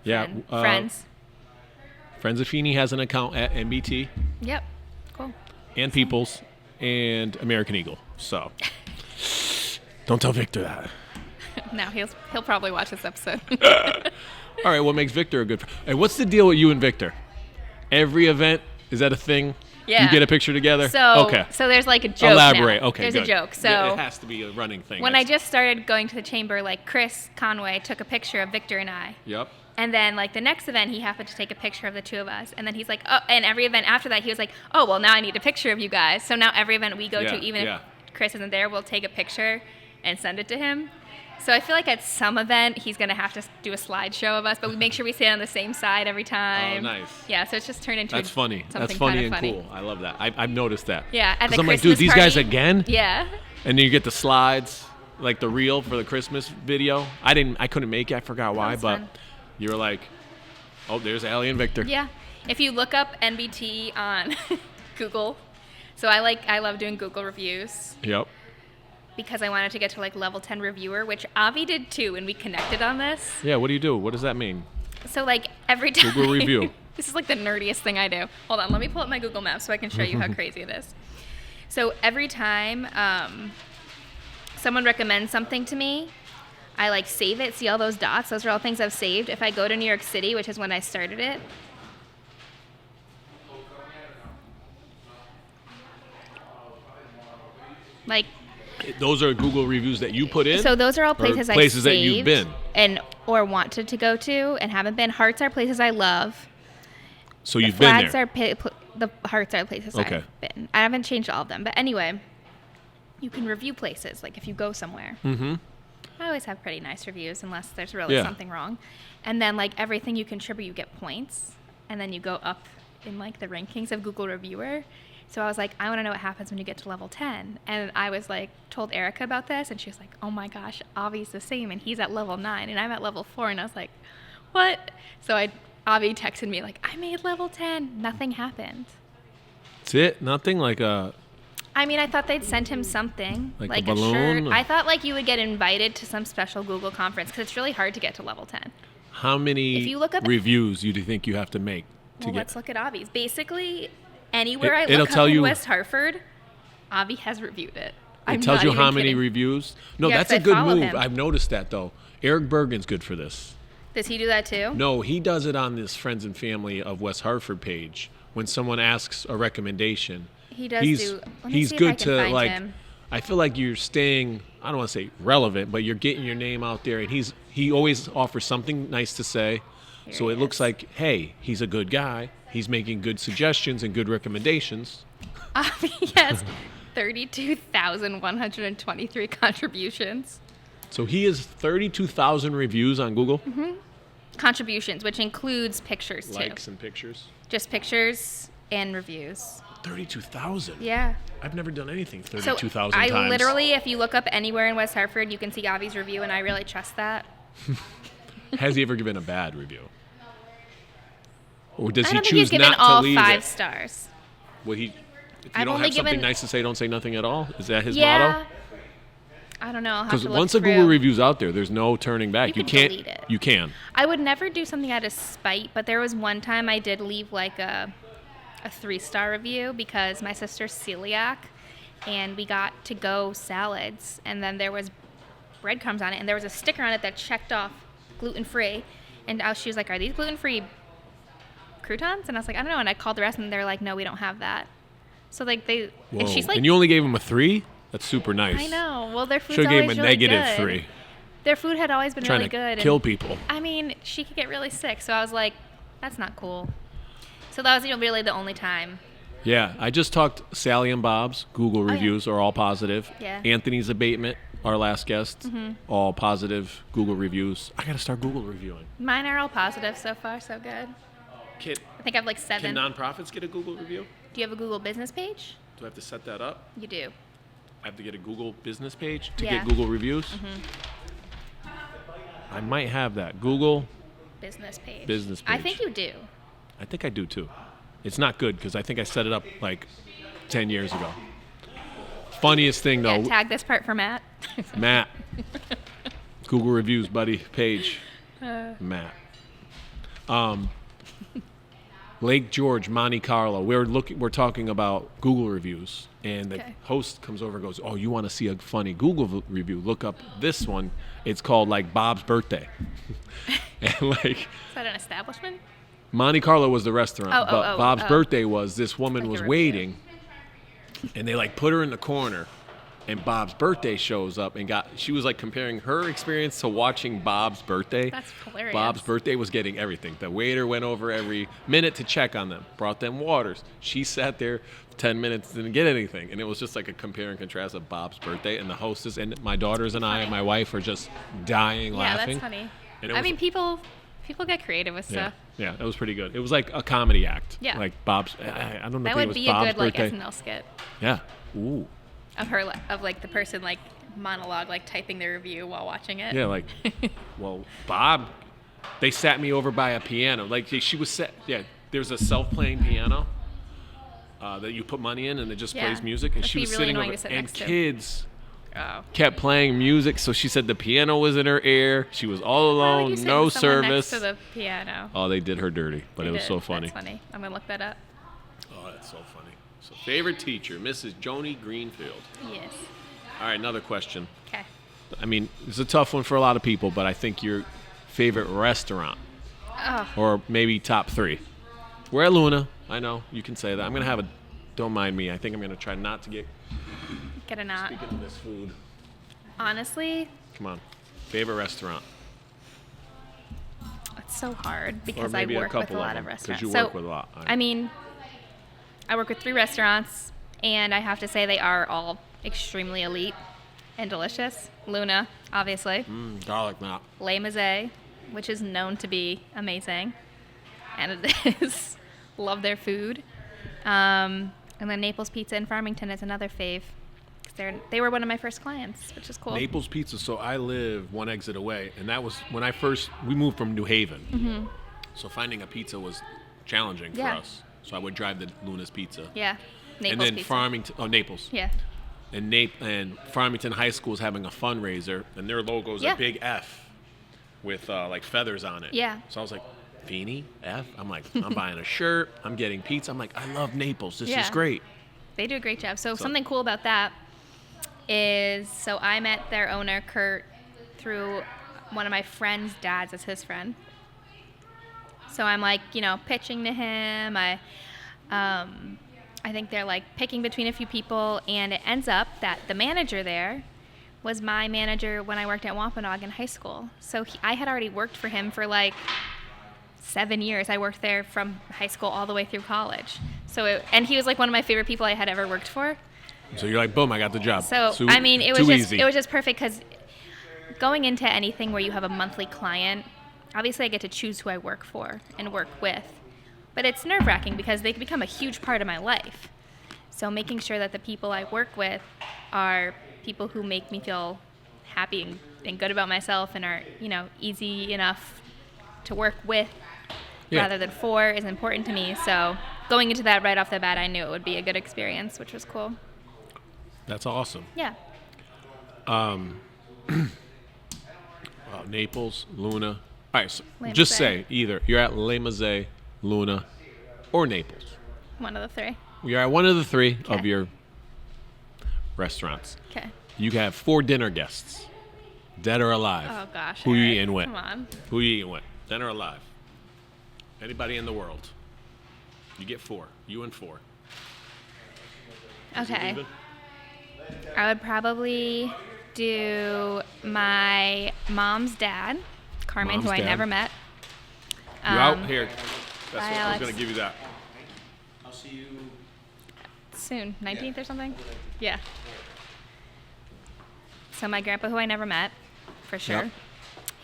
friends. Friends of Feeney has an account at MBT. Yep. Cool. And Peoples and American Eagle. So don't tell Victor that. No, he'll probably watch this episode. All right, what makes Victor a good friend? Hey, what's the deal with you and Victor? Every event, is that a thing? Yeah. You get a picture together? So, okay. So there's like a joke Elaborate. now. Okay, There's good. a joke. So Yeah, it has to be a running thing. When I just started going to the chamber, like Chris Conway took a picture of Victor and I. Yep. And then, like, the next event, he happened to take a picture of the two of us. And then he's like, oh, and every event after that, he was like, oh, well, now I need a picture of you guys. So now every event we go to, even if Chris isn't there, we'll take a picture and send it to him. So I feel like at some event, he's going to have to do a slideshow of us, but we make sure we stand on the same side every time. Oh, nice. Yeah, so it's just turned into That's funny. something That's funny kind of and cool. I love that. I've noticed that. Yeah, at the I'm like, Christmas dude, these guys party- again? Yeah. And then you get the slides, like the reel for the Christmas video. I couldn't make it. I forgot why, was but fun. you were like, oh, there's Allie and Victor. Yeah. If you look up NBT on Google, so I love doing Google reviews. Yep. Because I wanted to get to like level 10 reviewer, which Avi did too, and we connected on this. Yeah, what do you do? What does that mean? So like every time. Google review. This is like the nerdiest thing I do. Hold on, let me pull up my Google Maps so I can show you how crazy it is. So every time someone recommends something to me, I like save it. See all those dots? Those are all things I've saved. If I go to New York City, which is when I started it, like. Those are Google reviews that you put in? So those are all places I saved that you've been and or wanted to go to and haven't been. Hearts are places I love. So you've been there. The hearts are places Okay. I've been. I haven't changed all of them, but anyway, you can review places like if you go somewhere. Mm-hmm. I always have pretty nice reviews unless there's really something wrong. And then like everything you contribute, you get points, and then you go up in like the rankings of Google Reviewer. So I was like, I want to know what happens when you get to level 10. And I was like, told Erika about this, and she was like, oh my gosh, Avi's the same, and he's at level 9, and I'm at level 4. And I was like, what? So Avi texted me like, I made level 10. Nothing happened. That's it? Nothing? Like a... I mean, I thought they'd send him something. Like a shirt. balloon? I thought like you would get invited to some special Google conference, because it's really hard to get to level 10. How many If you look up- reviews do you think you have to make to Well, get... let's look at Avi's. Basically, anywhere I It'll look tell up in you- West Hartford, Avi has reviewed it. It tells you how many reviews? No, Yeah, that's 'cause a I good follow move. him. I've noticed that, though. Eric Bergen's good for this. Does he do that too? No, he does it on this Friends and Family of West Hartford page. When someone asks a recommendation, He does he's, do. Let me he's see good if I can to, find like, him. I feel like you're staying, I don't want to say relevant, but you're getting your name out there, and he always offers something nice to say. So Here it he looks is. like, hey, he's a good guy. He's making good suggestions and good recommendations. Avi has 32,123 contributions. So he has 32,000 reviews on Google. Mm-hmm. Contributions, which includes pictures too. Likes and pictures. Just pictures and reviews. 32,000. Yeah. I've never done anything So 32,000 times. I literally, if you look up anywhere in West Hartford, you can see Avi's review, and I really trust that. Has he ever given a bad review? Or does I he don't think he's choose given not all to leave 5 it? stars. Will he? If you I've don't only have something given- nice to say, don't say nothing at all. Is that his Yeah. motto? I don't know. I'll have Because to look once a through. Google review's out there, there's no turning back. You can can't. delete it. You can. I would never do something out of spite, but there was one time I did leave like a 3-star review because my sister's celiac, and we got to go salads, and then there was breadcrumbs on it, and there was a sticker on it that checked off gluten-free, and she was like, "Are these gluten-free croutons?" And I was like, "I don't know," and I called the rest, and they're like, "No, we don't have that." So like Whoa. and she's like, and you only gave him a 3? That's super nice. I know. Well, their food's Should have gave him always a really negative good. 3. Their food had always been Trying really to good. kill and, people. I mean, she could get really sick, so I was like, that's not cool. So that was really the only time. Yeah, I just talked Sally and Bob's Google yeah. reviews are all positive. Yeah. Anthony's Abatement, our last guest, all positive Google reviews. I got to start Google reviewing. Mine are all positive so far, so good. I think I have like 7. Can nonprofits get a Google review? Do you have a Google business page? Do I have to set that up? You do. I have to get a Google business page to Yeah. get Google reviews? I might have that. Google Business page. business I page. think you do. I think I do too. It's not good because I think I set it up like 10 years ago. Funniest thing though, Yeah, tag this part for Matt. Matt. Google reviews, buddy. Page. Matt. Lake George, Monte Carlo. We're talking about Google reviews, and the Okay. host comes over and goes, "Oh, you want to see a funny Google review? Look up this one. It's called like Bob's Birthday." And like Is that an establishment? Monte Carlo was the restaurant, Oh, but Bob's oh. birthday was this woman Like a was review. waiting, and they like put her in the corner, and Bob's birthday shows up and she was like comparing her experience to watching Bob's birthday. That's hilarious. Bob's birthday was getting everything. The waiter went over every minute to check on them, brought them waters. She sat there 10 minutes, didn't get anything, and it was just like a compare and contrast of Bob's birthday, and the hostess and my daughters and I and my wife are just dying Yeah, laughing. that's funny. And it I was- mean, people get creative with Yeah, stuff. yeah, it was pretty good. It was like a comedy act. Yeah. Like Bob's. I don't know That if it would was be a Bob's good like birthday. SNL skit Yeah. Ooh. of her of like the person like monologue like typing their review while watching it. Yeah, like, well, Bob, they sat me over by a piano. Like she was set. Yeah, there's a self-playing piano that you put money in, and it just Yeah. plays music. And That'd she be was really sitting annoying over, to sit and next to. kids Oh. kept playing music. So she said the piano was in her ear. She was all Why would alone, you sit no with someone service. next to the piano. Oh, they did her dirty, but They it was did. so funny. That's funny. I'm gonna look that up. Oh, that's so funny. So favorite teacher, Mrs. Joannie Greenfield. Yes. All right, another question. Okay. I mean, it's a tough one for a lot of people, but I think your favorite restaurant, Oh. or maybe top 3. We're at Luna. I know you can say that. I'm gonna have a. Don't mind me. I think I'm gonna try not to get. Get a knot. Speaking of this food, Honestly, come on. Favorite restaurant, it's so hard or because I maybe a work with couple a of lot them, of restaurants. you So, work with a lot. I mean, I work with 3 restaurants, and I have to say they are all extremely elite and delicious. Luna, obviously. Garlic knot. Les Misés, which is known to be amazing, and it is. Love their food. And then Naples Pizza in Farmington is another fave. 'Cause they were one of my first clients, which is cool. Naples Pizza. So I live one exit away, and that was when we moved from New Haven. So finding a pizza was challenging for Yeah. us. So I would drive to Luna's Pizza. Yeah, Naples and then Pizza. Farmington. Oh, Naples. Yeah. And Farmington High School is having a fundraiser, and their logo is Yeah. a big F with like feathers on it. Yeah. So I was like, Feeney F. I'm like, I'm buying a shirt. I'm getting pizza. I'm like, I love Naples. This is Yeah. great. They do a great job. So something cool about that is, so I met their owner, Kurt, through one of my friend's dads as his friend. So I'm like, pitching to him. I think they're like picking between a few people, and it ends up that the manager there was my manager when I worked at Wampanoag in high school. So I had already worked for him for like 7 years. I worked there from high school all the way through college. And he was like one of my favorite people I had ever worked for. So you're like, boom, I got the job. So Too- I mean, it too was easy. just perfect because going into anything where you have a monthly client, obviously I get to choose who I work for and work with, but it's nerve-wracking because they become a huge part of my life. So making sure that the people I work with are people who make me feel happy and good about myself and are easy enough to work with. rather than 4 is important to me. So going into that right off the bat, I knew it would be a good experience, which was cool. That's awesome. Yeah. Naples, Luna. All right, so Les just Marais. say either you're at Les Marais, Luna, or Naples. One of the 3. You're at one of the 3 of Okay. your restaurants. Okay. You have 4 dinner guests, dead or alive. Oh, gosh. Who you Eric, eating with? Come on. Who you eating with? Dead or alive? Anybody in the world. You get 4. You and 4. Is it Okay. even? I would probably do my mom's dad, Carmen, Mom's who I dad. never met. You out here. That's bye, what I was Alex. going to give you that. I'll see you. Soon, 19th or something? Yeah. So my grandpa, who I never met, for sure. Yep.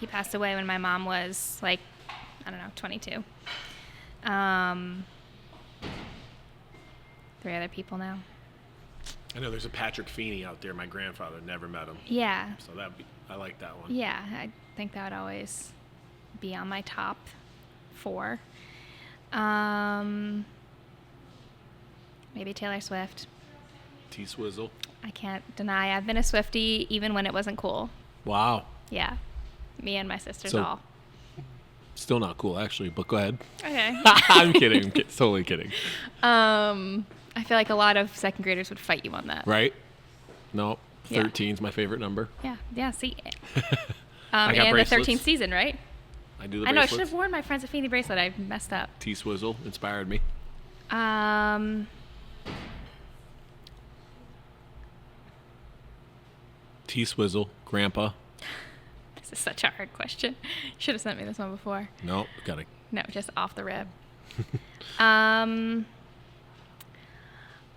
He passed away when my mom was like, I don't know, 22. 3 other people now. I know there's a Patrick Feeney out there. My grandfather never met him. Yeah. So I like that one. Yeah, I think that would always be on my top 4. Maybe Taylor Swift. T-Swizzle. I can't deny I've been a Swiftie even when it wasn't cool. Wow. Yeah. Me and my sisters So- all. Still not cool, actually, but go ahead. Okay. I'm kidding. Totally kidding. I feel like a lot of second graders would fight you on that. Right? No. Yeah. 13's my favorite number. Yeah. Yeah. See. I got And bracelets. the 13th season, right? I do the I know. I should bracelets. have worn my Friends of Feeney bracelet. I messed up. T-Swizzle inspired me. T-Swizzle, Grandpa. This is such a hard question. You should have sent me this one before. No, gotta. No, just off the rib.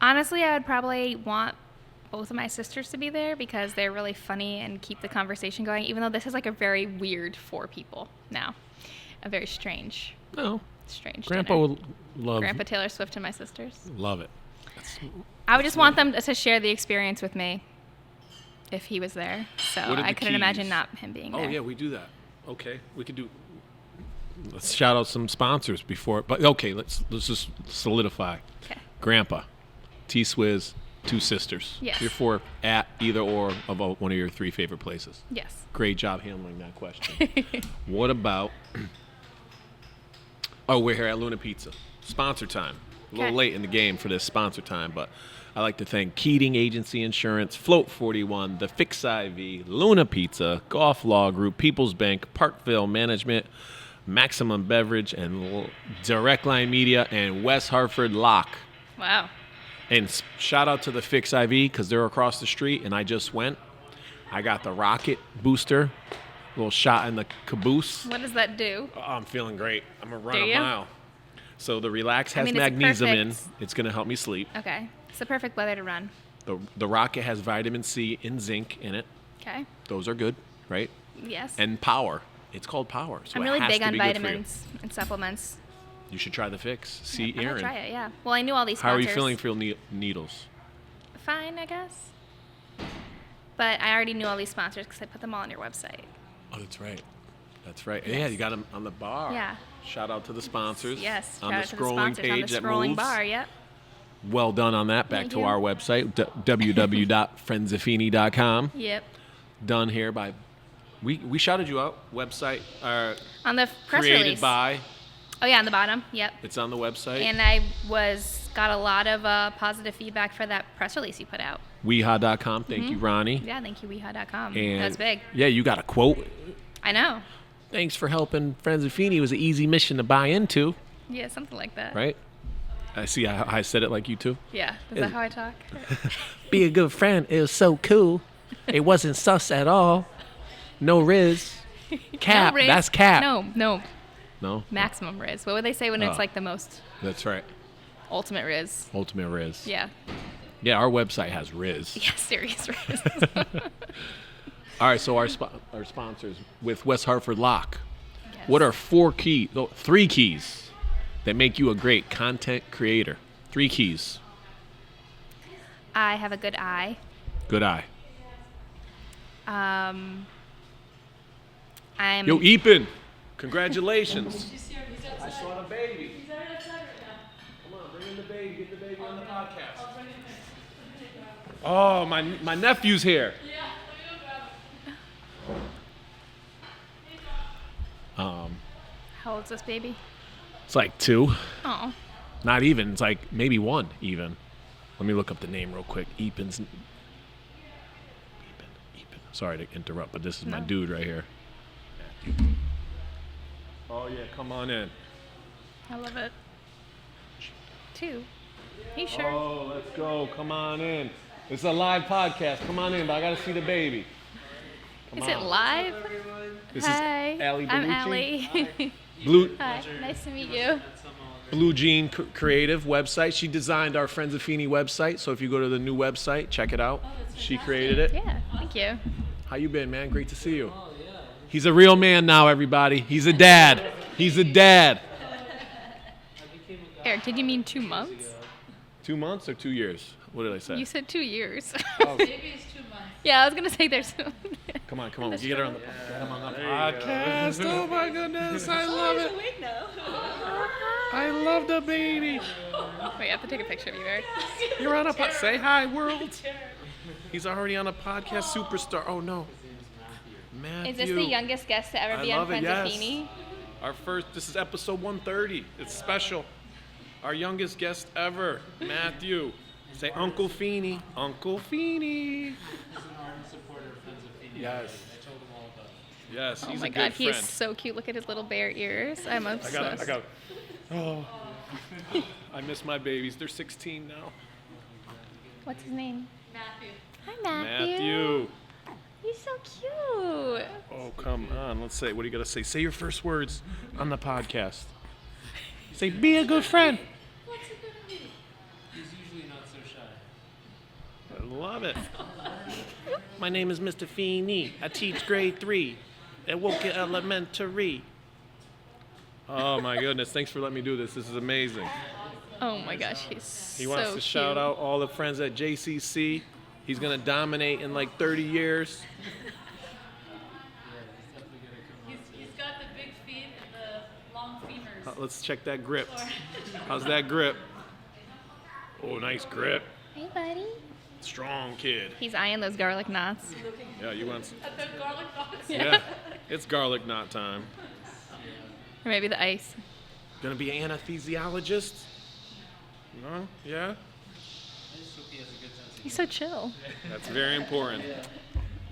Honestly, I would probably want both of my sisters to be there because they're really funny and keep the conversation going, even though this is like a very weird 4 people now. A very strange No, Grandpa dinner. would love. Grandpa, Taylor Swift, and my sisters. Love it. That's, I would just want them to share the experience with me if he was there. So What are I the couldn't imagine keys? not him being there. oh yeah, we do that. Okay, we could do. Let's shout out some sponsors before. But okay, let's just solidify. Okay. Grandpa, T-Swizz, 2 sisters. Yes. You're 4 at either or of one of your 3 favorite places. Yes. Great job handling that question. What about? Oh, we're here at Luna Pizza. Sponsor time. A little Okay. late in the game for this sponsor time, but I'd like to thank Keating Agency Insurance, Float 41, The Fix IV, Luna Pizza, Golf Law Group, People's Bank, Parkville Management, Maximum Beverage, and Direct Line Media, and West Hartford Lock. Wow. And shout out to the Fix IV because they're across the street, and I just went. I got the rocket booster, little shot in the caboose. What does that do? Oh, I'm feeling great. I'm gonna run Do a you? mile. So the Relax I has mean, it's magnesium in. perfect. It's gonna help me sleep. Okay. It's the perfect weather to run. The rocket has vitamin C and zinc in it. Okay. Those are good, right? Yes. And power. It's called power. So I'm it really has big to on be good for you. vitamins and supplements. You should try the Fix. See, I'm gonna Aaron. try it. Yeah. Well, I knew all these How are sponsors. you feeling for needles? Fine, I guess. But I already knew all these sponsors because I put them all on your website. Oh, that's right. That's right. Yeah, you got them on the bar. Yeah. Shout out to the sponsors. Yes. On shout the out to the scrolling sponsors page on the that scrolling moves. bar. Yep. Well done on that. Back Thank to you. our website, www.friendsofini.com. Yep. Done here by. We shouted you out. Website On the press created release. by. Oh yeah, on the bottom. Yep. It's on the website. And I got a lot of positive feedback for that press release you put out. Weehaw.com. Thank you, Ronnie. Yeah, thank you, weehaw.com. And That was big. Yeah, you got a quote. I know. Thanks for helping Friends of Feeney. It was an easy mission to buy into, Yeah, something like that. right? I see. I said it like you too. Yeah. Is that how I talk? Be a good friend. It was so cool. It wasn't sus at all. No Riz. Cap. No, Riz. That's cap. No. No? Maximum Riz. What would they say when it's Oh. like the most That's right. ultimate Riz? Ultimate Riz. Yeah. Yeah, our website has Riz. Yeah, serious Riz. All right, so our sponsors with West Hartford Lock. Yes. What are 3 keys that make you a great content creator? 3 keys. I have a good eye. Good eye. I'm Yo, Eepin, congratulations. I saw the Oh, my nephew's here. How old's this baby? It's like 2. Oh. Not even. It's like maybe 1 even. Let me look up the name real quick. Epen's. Epen. Sorry to interrupt, but this is my dude right here. Oh yeah, come on in. I love it. 2. You sure? Oh, let's go. Come on in. It's a live podcast. Come on in, but I gotta see the baby. Is it live? This Hi. is Allie Belluci. I'm Allie. Hi, nice to meet you. Bellu Jean Creative website. She designed our Friends of Feeney website, so if you go to the new website, check it out. She created it. Yeah, thank you. How you been, man? Great to see you. He's a real man now, everybody. He's a dad. He's a dad. Eric, did you mean 2 months? 2 months or 2 years? What did I say? You said 2 years. Oh. Maybe it's 2 months. Yeah, I was gonna say there's. Come on. You get her on the podcast. Oh my goodness, I love it. I love the baby. Wait, I have to take a picture of you, Eric. You're on a podcast. Say hi, world. He's already on a podcast superstar. Oh no. Matthew. Is this the youngest guest to ever be on Friends of Feeney? This is episode 130. It's special. Our youngest guest ever, Matthew. Say Uncle Feeney. Uncle Feeney. He's an ardent supporter of Friends of Feeney. Yes. I told him all about it. Yes, Oh he's my a good God, he is friend. so cute. Look at his little bear ears. I'm obsessed. I got. Oh, I miss my babies. They're 16 now. What's his name? Matthew. Hi, Matthew. Matthew. He's so cute. Oh, come on. Let's say. What do you got to say? Say your first words on the podcast. Say, be a good friend. What's it gonna be? He's usually not so shy. I love it. My name is Mr. Feeney. I teach grade 3 at Woke Elementary. Oh my goodness! Thanks for letting me do this. This is amazing. Oh my gosh, he's so He wants to shout out all the friends at JCC. He's gonna dominate in like 30 years. He's got the big feet and the long femurs. Let's check that grip. How's that grip? Oh, nice grip. Hey, buddy. Strong kid. He's eyeing those garlic knots. Yeah, you want some? At the garlic knots. Yeah, it's garlic knot time. Or maybe the ice. Gonna be an anesthesiologist? No? Yeah? He's so chill. That's very important.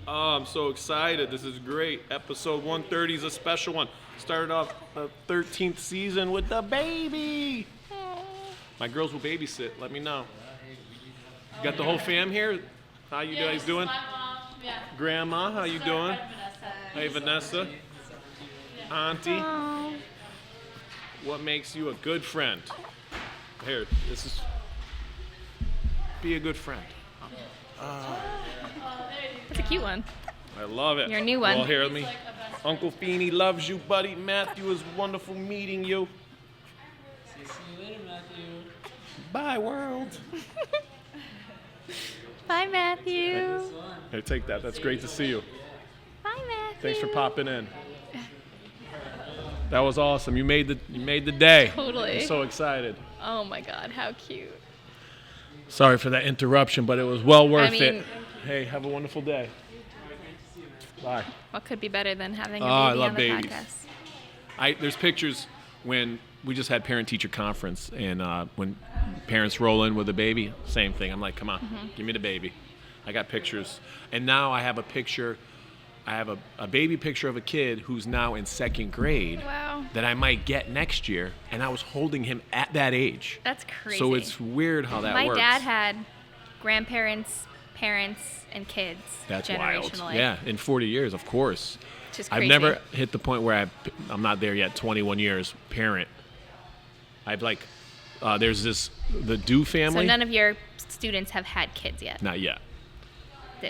Oh, I'm so excited. This is great. Episode 130 is a special one. Started off the 13th season with the baby. My girls will babysit. Let me know. You got the whole fam here? How you guys doing? My mom, yeah. Grandma, how you doing? Hey, Vanessa. Auntie. Oh. What makes you a good friend? Here, this is. Be a good friend. That's a cute one. I love it. Your new one. Well, here, let me. Uncle Feeney loves you, buddy. Matthew, is wonderful meeting you. See you later, Matthew. Bye, world. Bye, Matthew. Here, take that. That's great to see you. Bye, Matthew. Thanks for popping in. That was awesome. You made the day. Totally. I'm so excited. Oh my God, how cute. Sorry for that interruption, but it was well worth mean- it. Hey, have a wonderful day. Bye. What could be better than having a Oh, I baby love on the babies. podcast? There's pictures when we just had parent-teacher conference, and when parents roll in with a baby, same thing. I'm like, come on, give me the baby. I got pictures. And now I have a picture. I have a baby picture of a kid who's now in 2nd grade Wow. that I might get next year, and I was holding him at that age. That's crazy. So it's weird how that My works. dad had grandparents, parents, and kids. That's wild. generationally. Yeah, in 40 years, of course. Which is I've crazy. never hit the point where I'm not there yet. 21 years, parent. I've like, there's the Dew family. So none of your students have had kids yet. Not yet.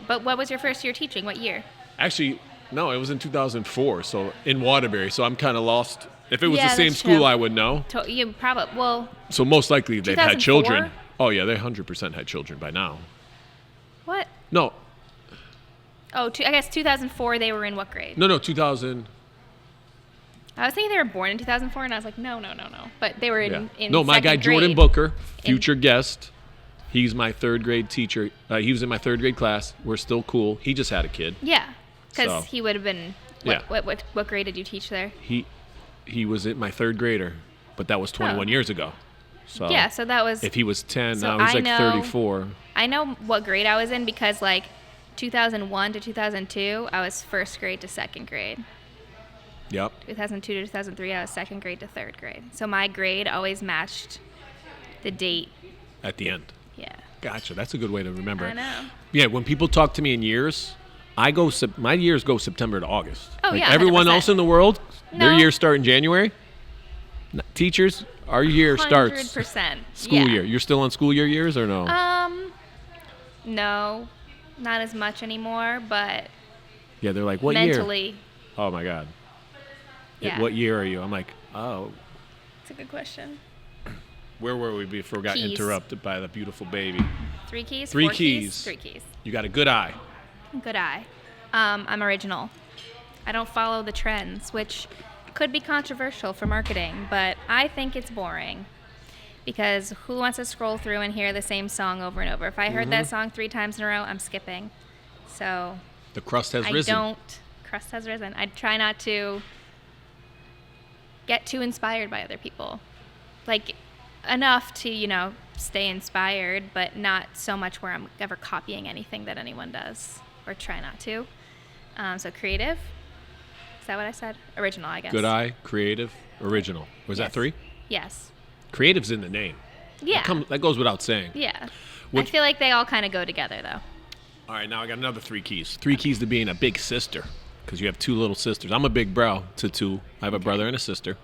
But what was your first year teaching? What year? Actually, no, it was in 2004. So in Waterbury. So I'm kind of lost. If it was Yeah, the same that's school, true. I would know. You probably, well, So most likely they've had 2004? children. Oh yeah, they 100% had children by now. what? No, Oh, I guess 2004, they were in what grade? no, 2000. I was thinking they were born in 2004, and I was like, no. But they were in No, my guy second Jordan grade. Booker, future guest. He's my third grade teacher. He was in my third grade class. We're still cool. He just had a kid. Yeah, because So- he would have been. What grade did you teach there? He was my third grader, but that was 21 years ago. So Yeah, so that was. if he was 10, So now he's I like know- 34. I know what grade I was in because, like, 2001 to 2002, I was first grade to second grade. Yep. 2002 to 2003, I was second grade to third grade. So my grade always matched the date. At the end. Yeah. Gotcha. That's a good way to remember I it. know. Yeah, when people talk to me in years, my years go September to August. Oh, yeah, Everyone 100%. else in the world, their No. years start in January. Teachers, our year starts 100%. school year. You're still on school years or no? No, not as much anymore, but Yeah, they're like, what year? mentally, Oh my God. yeah. What year are you? I'm like, oh. It's a good question. Where were we before we got Keys. interrupted by the beautiful baby? 3 keys? Three 4 keys. 3 keys. You got a good eye. Good eye. I'm original. I don't follow the trends, which could be controversial for marketing, but I think it's boring. Because who wants to scroll through and hear the same song over and over? If I heard that song 3 times in a row, I'm skipping. So The crust has risen. Crust has risen. I try not to get too inspired by other people. Like, enough to, stay inspired, but not so much where I'm ever copying anything that anyone does, or try not to. So creative. Is that what I said? Original, I guess. Good eye, creative, original. Was that Yes. 3? Yes. Creative's in the name. Yeah. That goes without saying. Yeah. What- I feel like they all kind of go together, though. All right, now I got another 3 keys. 3 keys to being a big sister, because you have 2 little sisters. I'm a big bro to 2. I have a brother and a sister.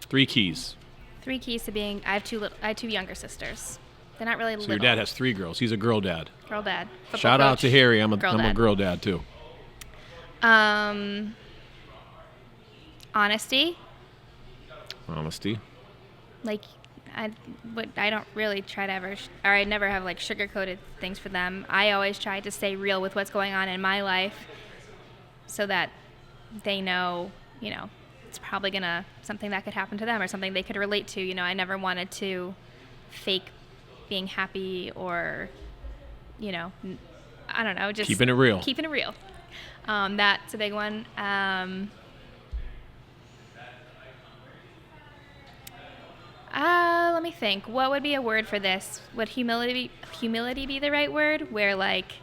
3 keys. 3 keys to being. I have 2 younger sisters. They're not really So little. your dad has 3 girls. He's a girl dad. Girl dad. Football Shout out coach, to Harry. I'm a dad. girl dad too. Honesty. Honesty. Like, I don't really try to ever, or I never have like sugar-coated things for them. I always try to stay real with what's going on in my life, so that they know, it's probably something that could happen to them or something they could relate to. I never wanted to fake being happy or, I don't know, just Keeping it real. Keeping it real. That's a big one. Let me think. What would be a word for this? Would humility be the right word? Where, like,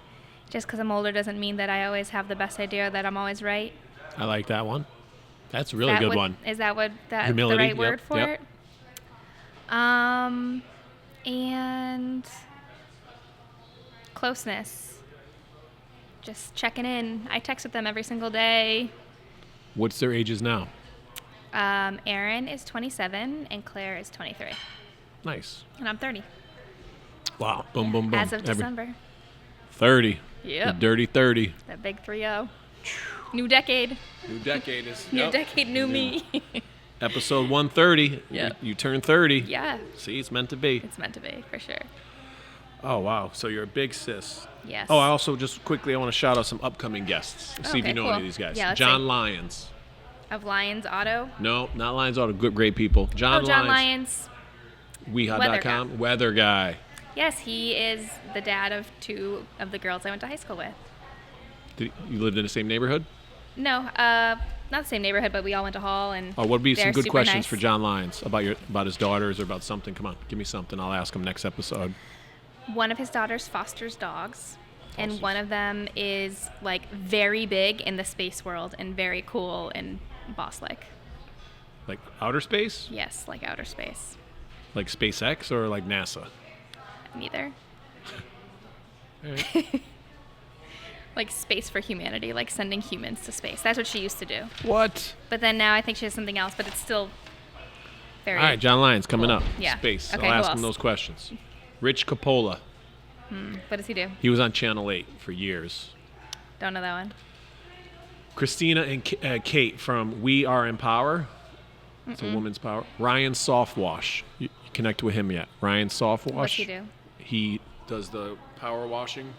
just because I'm older doesn't mean that I always have the best idea, that I'm always right? I like that one. That's a really good one. Is that what Humility, the right yep, word for yep. it? And closeness. Just checking in. I text with them every single day. What's their ages now? Aaron is 27 and Claire is 23. Nice. And I'm 30. Wow. Boom, boom, boom. As of December. 30. Yep. The dirty 30. That big 3-0. New decade. New decade is. New yep. decade, new me. Episode 130. Yeah. You turn 30. Yeah. See, it's meant to be. It's meant to be, for sure. Oh, wow. So you're a big sis. Yes. Oh, I also just quickly, I want to shout out some upcoming guests. See if Okay, you know cool. any of these guys. Yeah, let's John see. Lyons. Of Lions Auto. No, not Lyons Auto. Good, great people. John John Lyons. Lyons. WeHot.com. Weather guy. Yes, he is the dad of 2 of the girls I went to high school with. You lived in the same neighborhood? No, not the same neighborhood, but we all went to Hall, and Oh, what would be some they're good super questions nice. for John Lyons about his daughters or about something? Come on, give me something. I'll ask him next episode. One of his daughters fosters dogs, and Fosters. one of them is like very big in the space world and very cool and boss-like. Like outer space? Yes, like outer space. Like SpaceX or like NASA? Neither. All right. Like space for humanity, like sending humans to space. That's what she used to do. What? But then now I think she has something else, but it's still very. All right, John Lyons coming Cool. up. Yeah. Space. Okay, I'll who ask him else? those questions. Rich Coppola. What does he do? He was on Channel 8 for years. Don't know that one. Christina and Kate from We Are Empower. It's a woman's power. Ryan Softwash. You connect with him yet? Ryan Softwash. What's he do? He does the power washing,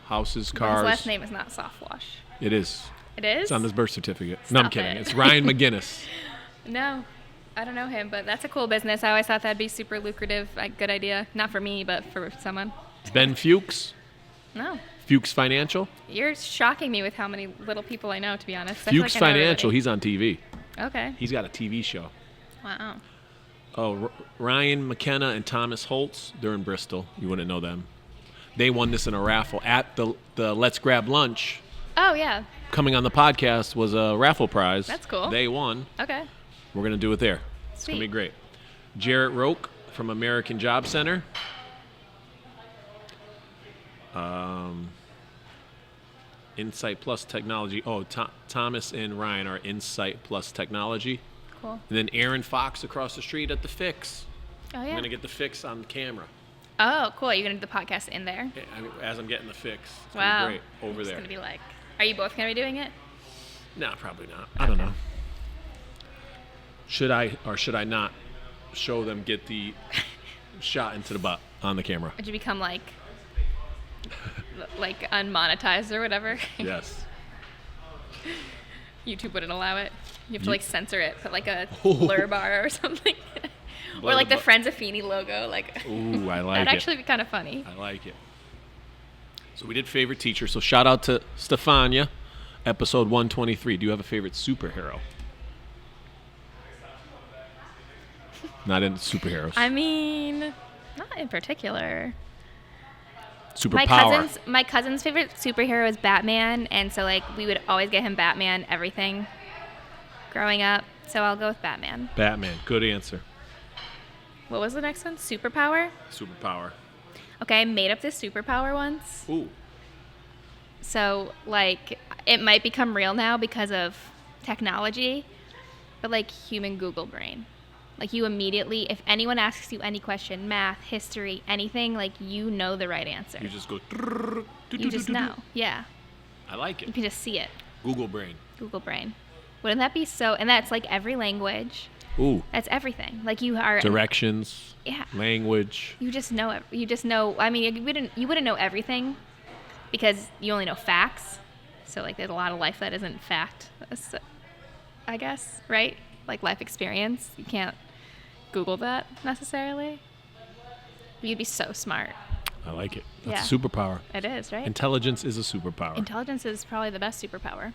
houses, His cars. last name is not Softwash. It is. It is? It's on his birth certificate. No, I'm Stop kidding. it. It's Ryan McGinnis. No, I don't know him, but that's a cool business. I always thought that'd be super lucrative. Good idea. Not for me, but for someone. Ben Fuchs, No. Fuchs Financial. You're shocking me with how many little people I know, to be honest. I feel Fuchs like I know Financial, everybody. he's on TV. Okay. He's got a TV show. Wow. Oh, Ryan McKenna and Thomas Holtz, they're in Bristol. You wouldn't know them. They won this in a raffle at the Let's Grab Lunch. Oh, yeah. Coming on the podcast was a raffle prize. That's cool. They won. Okay. We're going to do it there. It's going to be Sweet. great. Jarrett Roque from American Job Center. Insight Plus Technology. Oh, Thomas and Ryan are Insight Plus Technology. Cool. And then Aaron Fox across the street at the Fix. Oh, I'm yeah. going to get the Fix on camera. Oh, cool. You're going to do the podcast in there? As I'm getting the Fix. It's Wow. gonna be great over It's there. going to be like, are you both going to be doing it? No, probably not. I don't know. Should I or should I not show them get the shot into the butt on the camera? Would you become like unmonetized or whatever? Yes. YouTube wouldn't allow it. You have to like censor it, put like a Oh. blur bar or something. Or like the Friends of Feeney logo. Like, Ooh, I like that'd it. actually be kind of funny. I like it. So we did favorite teacher. So shout out to Stefania, episode 123. Do you have a favorite superhero? Not into superheroes. I mean, not in particular. Superpower. My cousin's favorite superhero is Batman, and so like we would always get him Batman everything growing up. So I'll go with Batman. Batman. Good answer. What was the next one? Superpower? Superpower. Okay, I made up this superpower once. Ooh. So like it might become real now because of technology, but like human Google brain. Like you immediately, if anyone asks you any question, math, history, anything, like you know the right answer. You just go. You just know. Yeah. I like You it. can just see it. Google brain. Google brain. Wouldn't that be so? And that's like every language. Ooh. That's everything. Like you are. Directions. Yeah. Language. You just know it. You just know. I mean, you wouldn't know everything because you only know facts. So like, there's a lot of life that isn't fact. So, I guess, right? Like life experience. You can't Google that necessarily. You'd be so smart. I like it. That's Yeah. a superpower. It is, right? Intelligence is a superpower. Intelligence is probably the best superpower.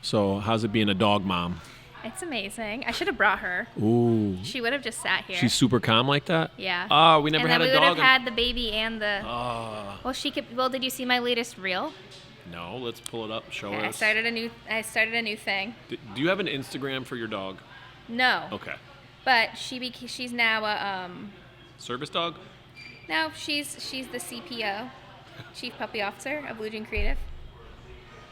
So how's it being a dog mom? It's amazing. I should have brought her. Ooh. She would have just sat here. She's super calm like that? Yeah. Oh, we never and had then a we would dog. have had the baby and the. Oh. Well, she could. Well, did you see my latest reel? No, let's pull it up. Show Okay, I us. started a new thing. Do you have an Instagram for your dog? No. Okay. But she's now a Service dog? no, she's the CPO, Chief Puppy Officer of Bellu Jean Creative.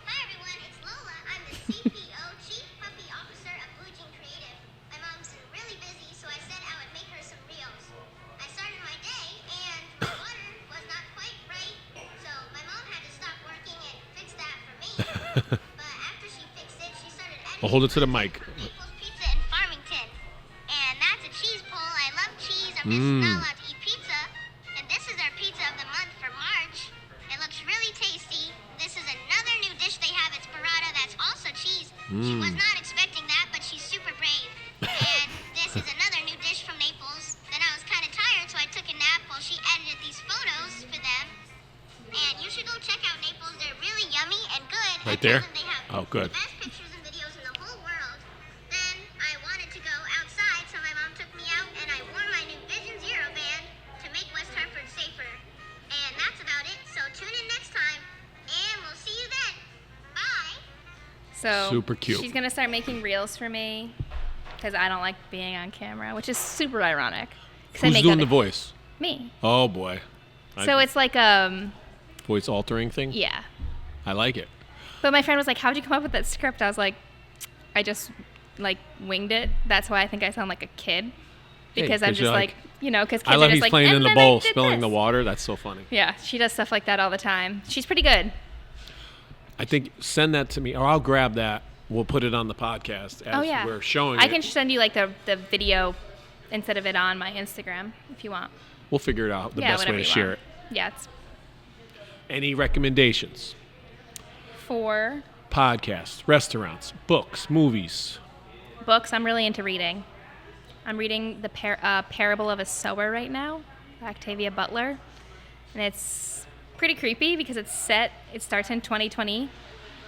Hi everyone, it's Lola. I'm the CPO, Chief Puppy Officer of Bellu Jean Creative. My mom's been really busy, so I said I would make her some reels. I started my day, and my water was not quite right, so my mom had to stop working and fix that for me. But after she fixed it, she started Well, hold it to the mic. People's Pizza in Farmington. And that's a cheese pull. I love cheese. I'm just not allowed to eat pizza. And this is our pizza of the month for March. It looks really tasty. This is another new dish they have. It's burrata. That's also cheese. She was not expecting that, but she's super brave. And this is another new dish from Naples. Then I was kind of tired, so I took a nap while she edited these photos for them. And you should go check out Naples. They're really yummy and good. Right I tell there? them they have Oh, good. the best pictures and videos in the whole world. Then I wanted to go outside, so my mom took me out, and I wore my new Vision Zero band to make West Hartford safer. And that's about it. So tune in next time, and we'll see you then. Bye. So Super cute. She's gonna start making reels for me because I don't like being on camera, which is super ironic. 'Cause I Who's make doing other- the voice? Me. Oh, boy. So it's like Voice altering thing? yeah. I like it. But my friend was like, "How'd you come up with that script?" I was like, "I just like winged it. That's why I think I sound like a kid because I'm 'cause you're just like, you know, because kids I are love just he's like, playing and in the then I bowl, did spilling the this." water. That's so funny. Yeah, she does stuff like that all the time. She's pretty good. I think send that to me, or I'll grab that. We'll put it on the podcast as Oh yeah, we're showing I it. can send you like the video instead of it on my Instagram if you want. We'll figure it out, the Yeah, best way whatever to you share want. it. Yeah, it's Any recommendations? for Podcasts, restaurants, books, movies. books. I'm really into reading. I'm reading the Parable of a Sower right now. Octavia Butler. And it's pretty creepy because it starts in 2020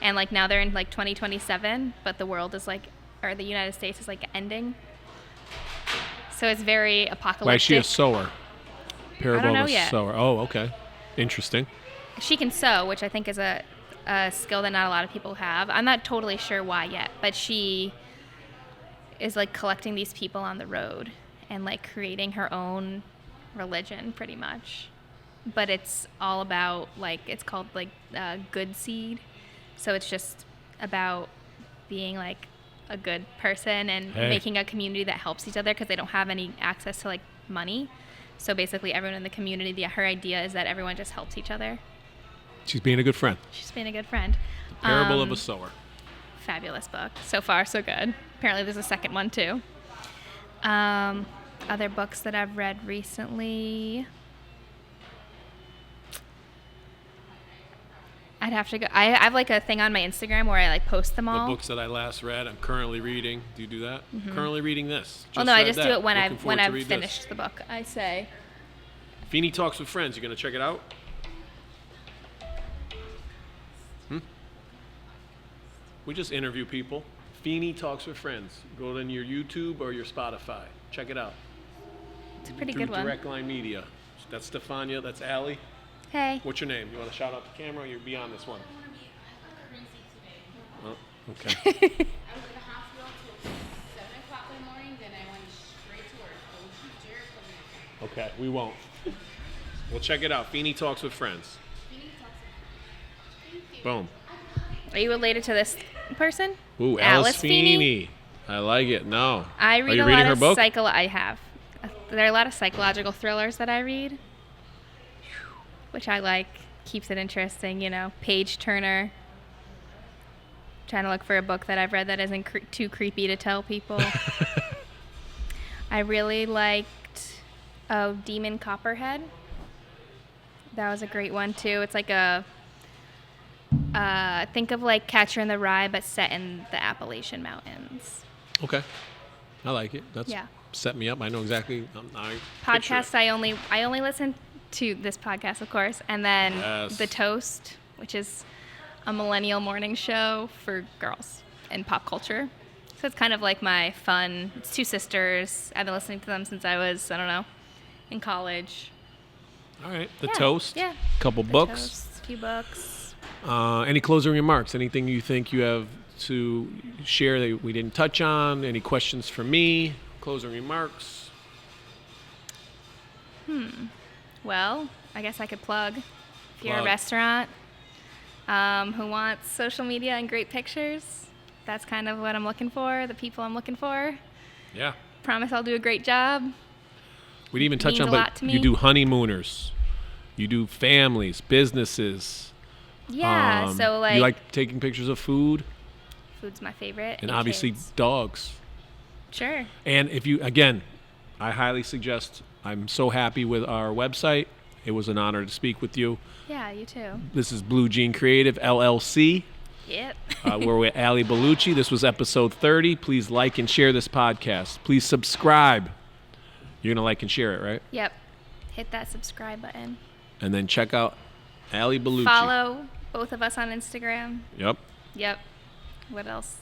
and like now they're in like 2027, but the world is like, or the United States is like ending. So it's very apocalyptic. Why is she a sewer? Parable I don't know of a yet. sewer. Oh, okay. Interesting. She can sew, which I think is a skill that not a lot of people have. I'm not totally sure why yet, but she is like collecting these people on the road and like creating her own religion pretty much. But it's all about like, it's called like good seed. So it's just about being like a good person and making a community that helps each other because they don't have any access to like money. So basically everyone in the community, her idea is that everyone just helps each other. She's being a good friend. She's being a good friend. Parable of a sewer. Fabulous book. So far, so good. Apparently there's a second one too. Other books that I've read recently. I'd have to go. I have like a thing on my Instagram where I like post them all. The books that I last read, I'm currently reading. Do you do that? Mm-hmm. Currently reading this. Well, no, I read just do that. it when Looking I've forward to read finished this. the book. I say. Feeney Talks with Friends. You gonna check it out? We just interview people. Feeney Talks with Friends. Go to your YouTube or your Spotify. Check it out. It's a pretty Through good one. Direct Line Media. That's Stefania. That's Allie. Hey. What's your name? You want to shout out the camera? Or you're beyond this one. Oh, okay. I was at the hospital till 7 o'clock in the morning, then I went straight to work. Don't you dare put me. Okay, we won't. We'll check it out. Feeney Talks with Friends. Boom. Are you related to this person? Ooh, Alice Alice Feeney. I like it. No. I Are read you a reading lot her of book? I have. There are a lot of psychological thrillers that I read, which I like. Keeps it interesting, you know. Page turner. Trying to look for a book that I've read that isn't too creepy to tell people. I really liked Demon Copperhead. That was a great one too. It's like a think of like Catcher in the Rye, but set in the Appalachian Mountains. Okay. I like it. That's Yeah. set me up. I know exactly. Podcasts. I only listen to this podcast, of course, and then Yes. The Toast, which is a millennial morning show for girls in pop culture. So it's kind of like my fun. It's two sisters. I've been listening to them since I was, I don't know, in college. All right. The Yeah, Toast. yeah. Couple The books. Toast, a few books. Any closing remarks? Anything you think you have to share that we didn't touch on? Any questions for me? Closing remarks? Well, I guess I could plug. If you're a Plug. restaurant who wants social media and great pictures, that's kind of what I'm looking for, the people I'm looking for. Yeah. Promise I'll do a great job. We didn't even touch Means on, a lot but to you me. do honeymooners. You do families, businesses. Yeah, so you like taking pictures of food food's my favorite. and obviously kids. dogs. Sure. And if you, again, I highly suggest, I'm so happy with our website. It was an honor to speak with you. Yeah, you too. This is Bellu Jean Creative, LLC. Yep. We're with Allie Belluci. This was episode 30. Please like and share this podcast. Please subscribe. You're going to like and share it, right? Yep. Hit that subscribe button. And then check out Allie Belluci. Follow both of us on Instagram. Yep. Yep. What else?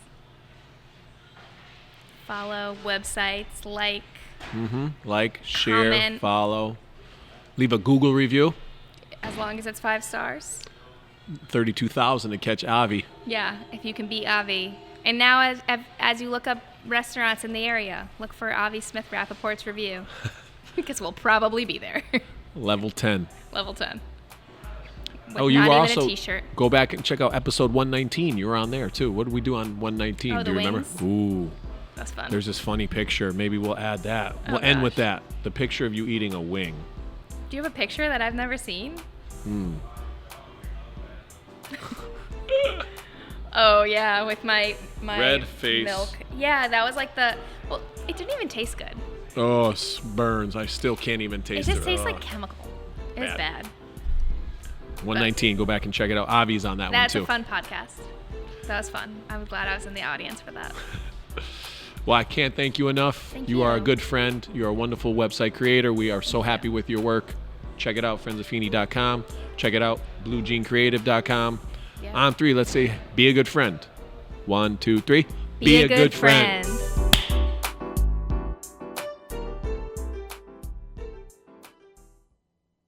Follow websites, like. Like, share, Comment. follow. Leave a Google review. As long as it's 5 stars. 32,000 to catch Avi. Yeah, if you can beat Avi. And now as you look up restaurants in the area, look for Avi Smith-Rapaport's review. Because we'll probably be there. Level 10. Level 10. With Oh, you not were even also a t-shirt. go back and check out episode 119. You were on there too. What did we do on 119? Oh, do you the remember? wings? Ooh, That's fun. there's this funny picture. Maybe we'll add that. Oh, We'll end with gosh. that. The picture of you eating a wing. Do you have a picture that I've never seen? Oh yeah, with my Red face. milk. Yeah, that was like well, it didn't even taste good. Oh, burns. I still can't even It taste it. just tastes Ugh. like chemical. It was Bad. bad. 119. Go back and check it out. Avi's on that That's one too. a fun podcast. That was fun. I'm glad I was in the audience for that. Well, I can't thank you enough. Thank You are a you. good friend. You're a wonderful website creator. We are so happy with your work. Check it out, friendsoffeeny.com. Check it out, BelluJeanCreative.com. Yeah. On three, let's say, be a good friend. 1, 2, 3. Be a good friend.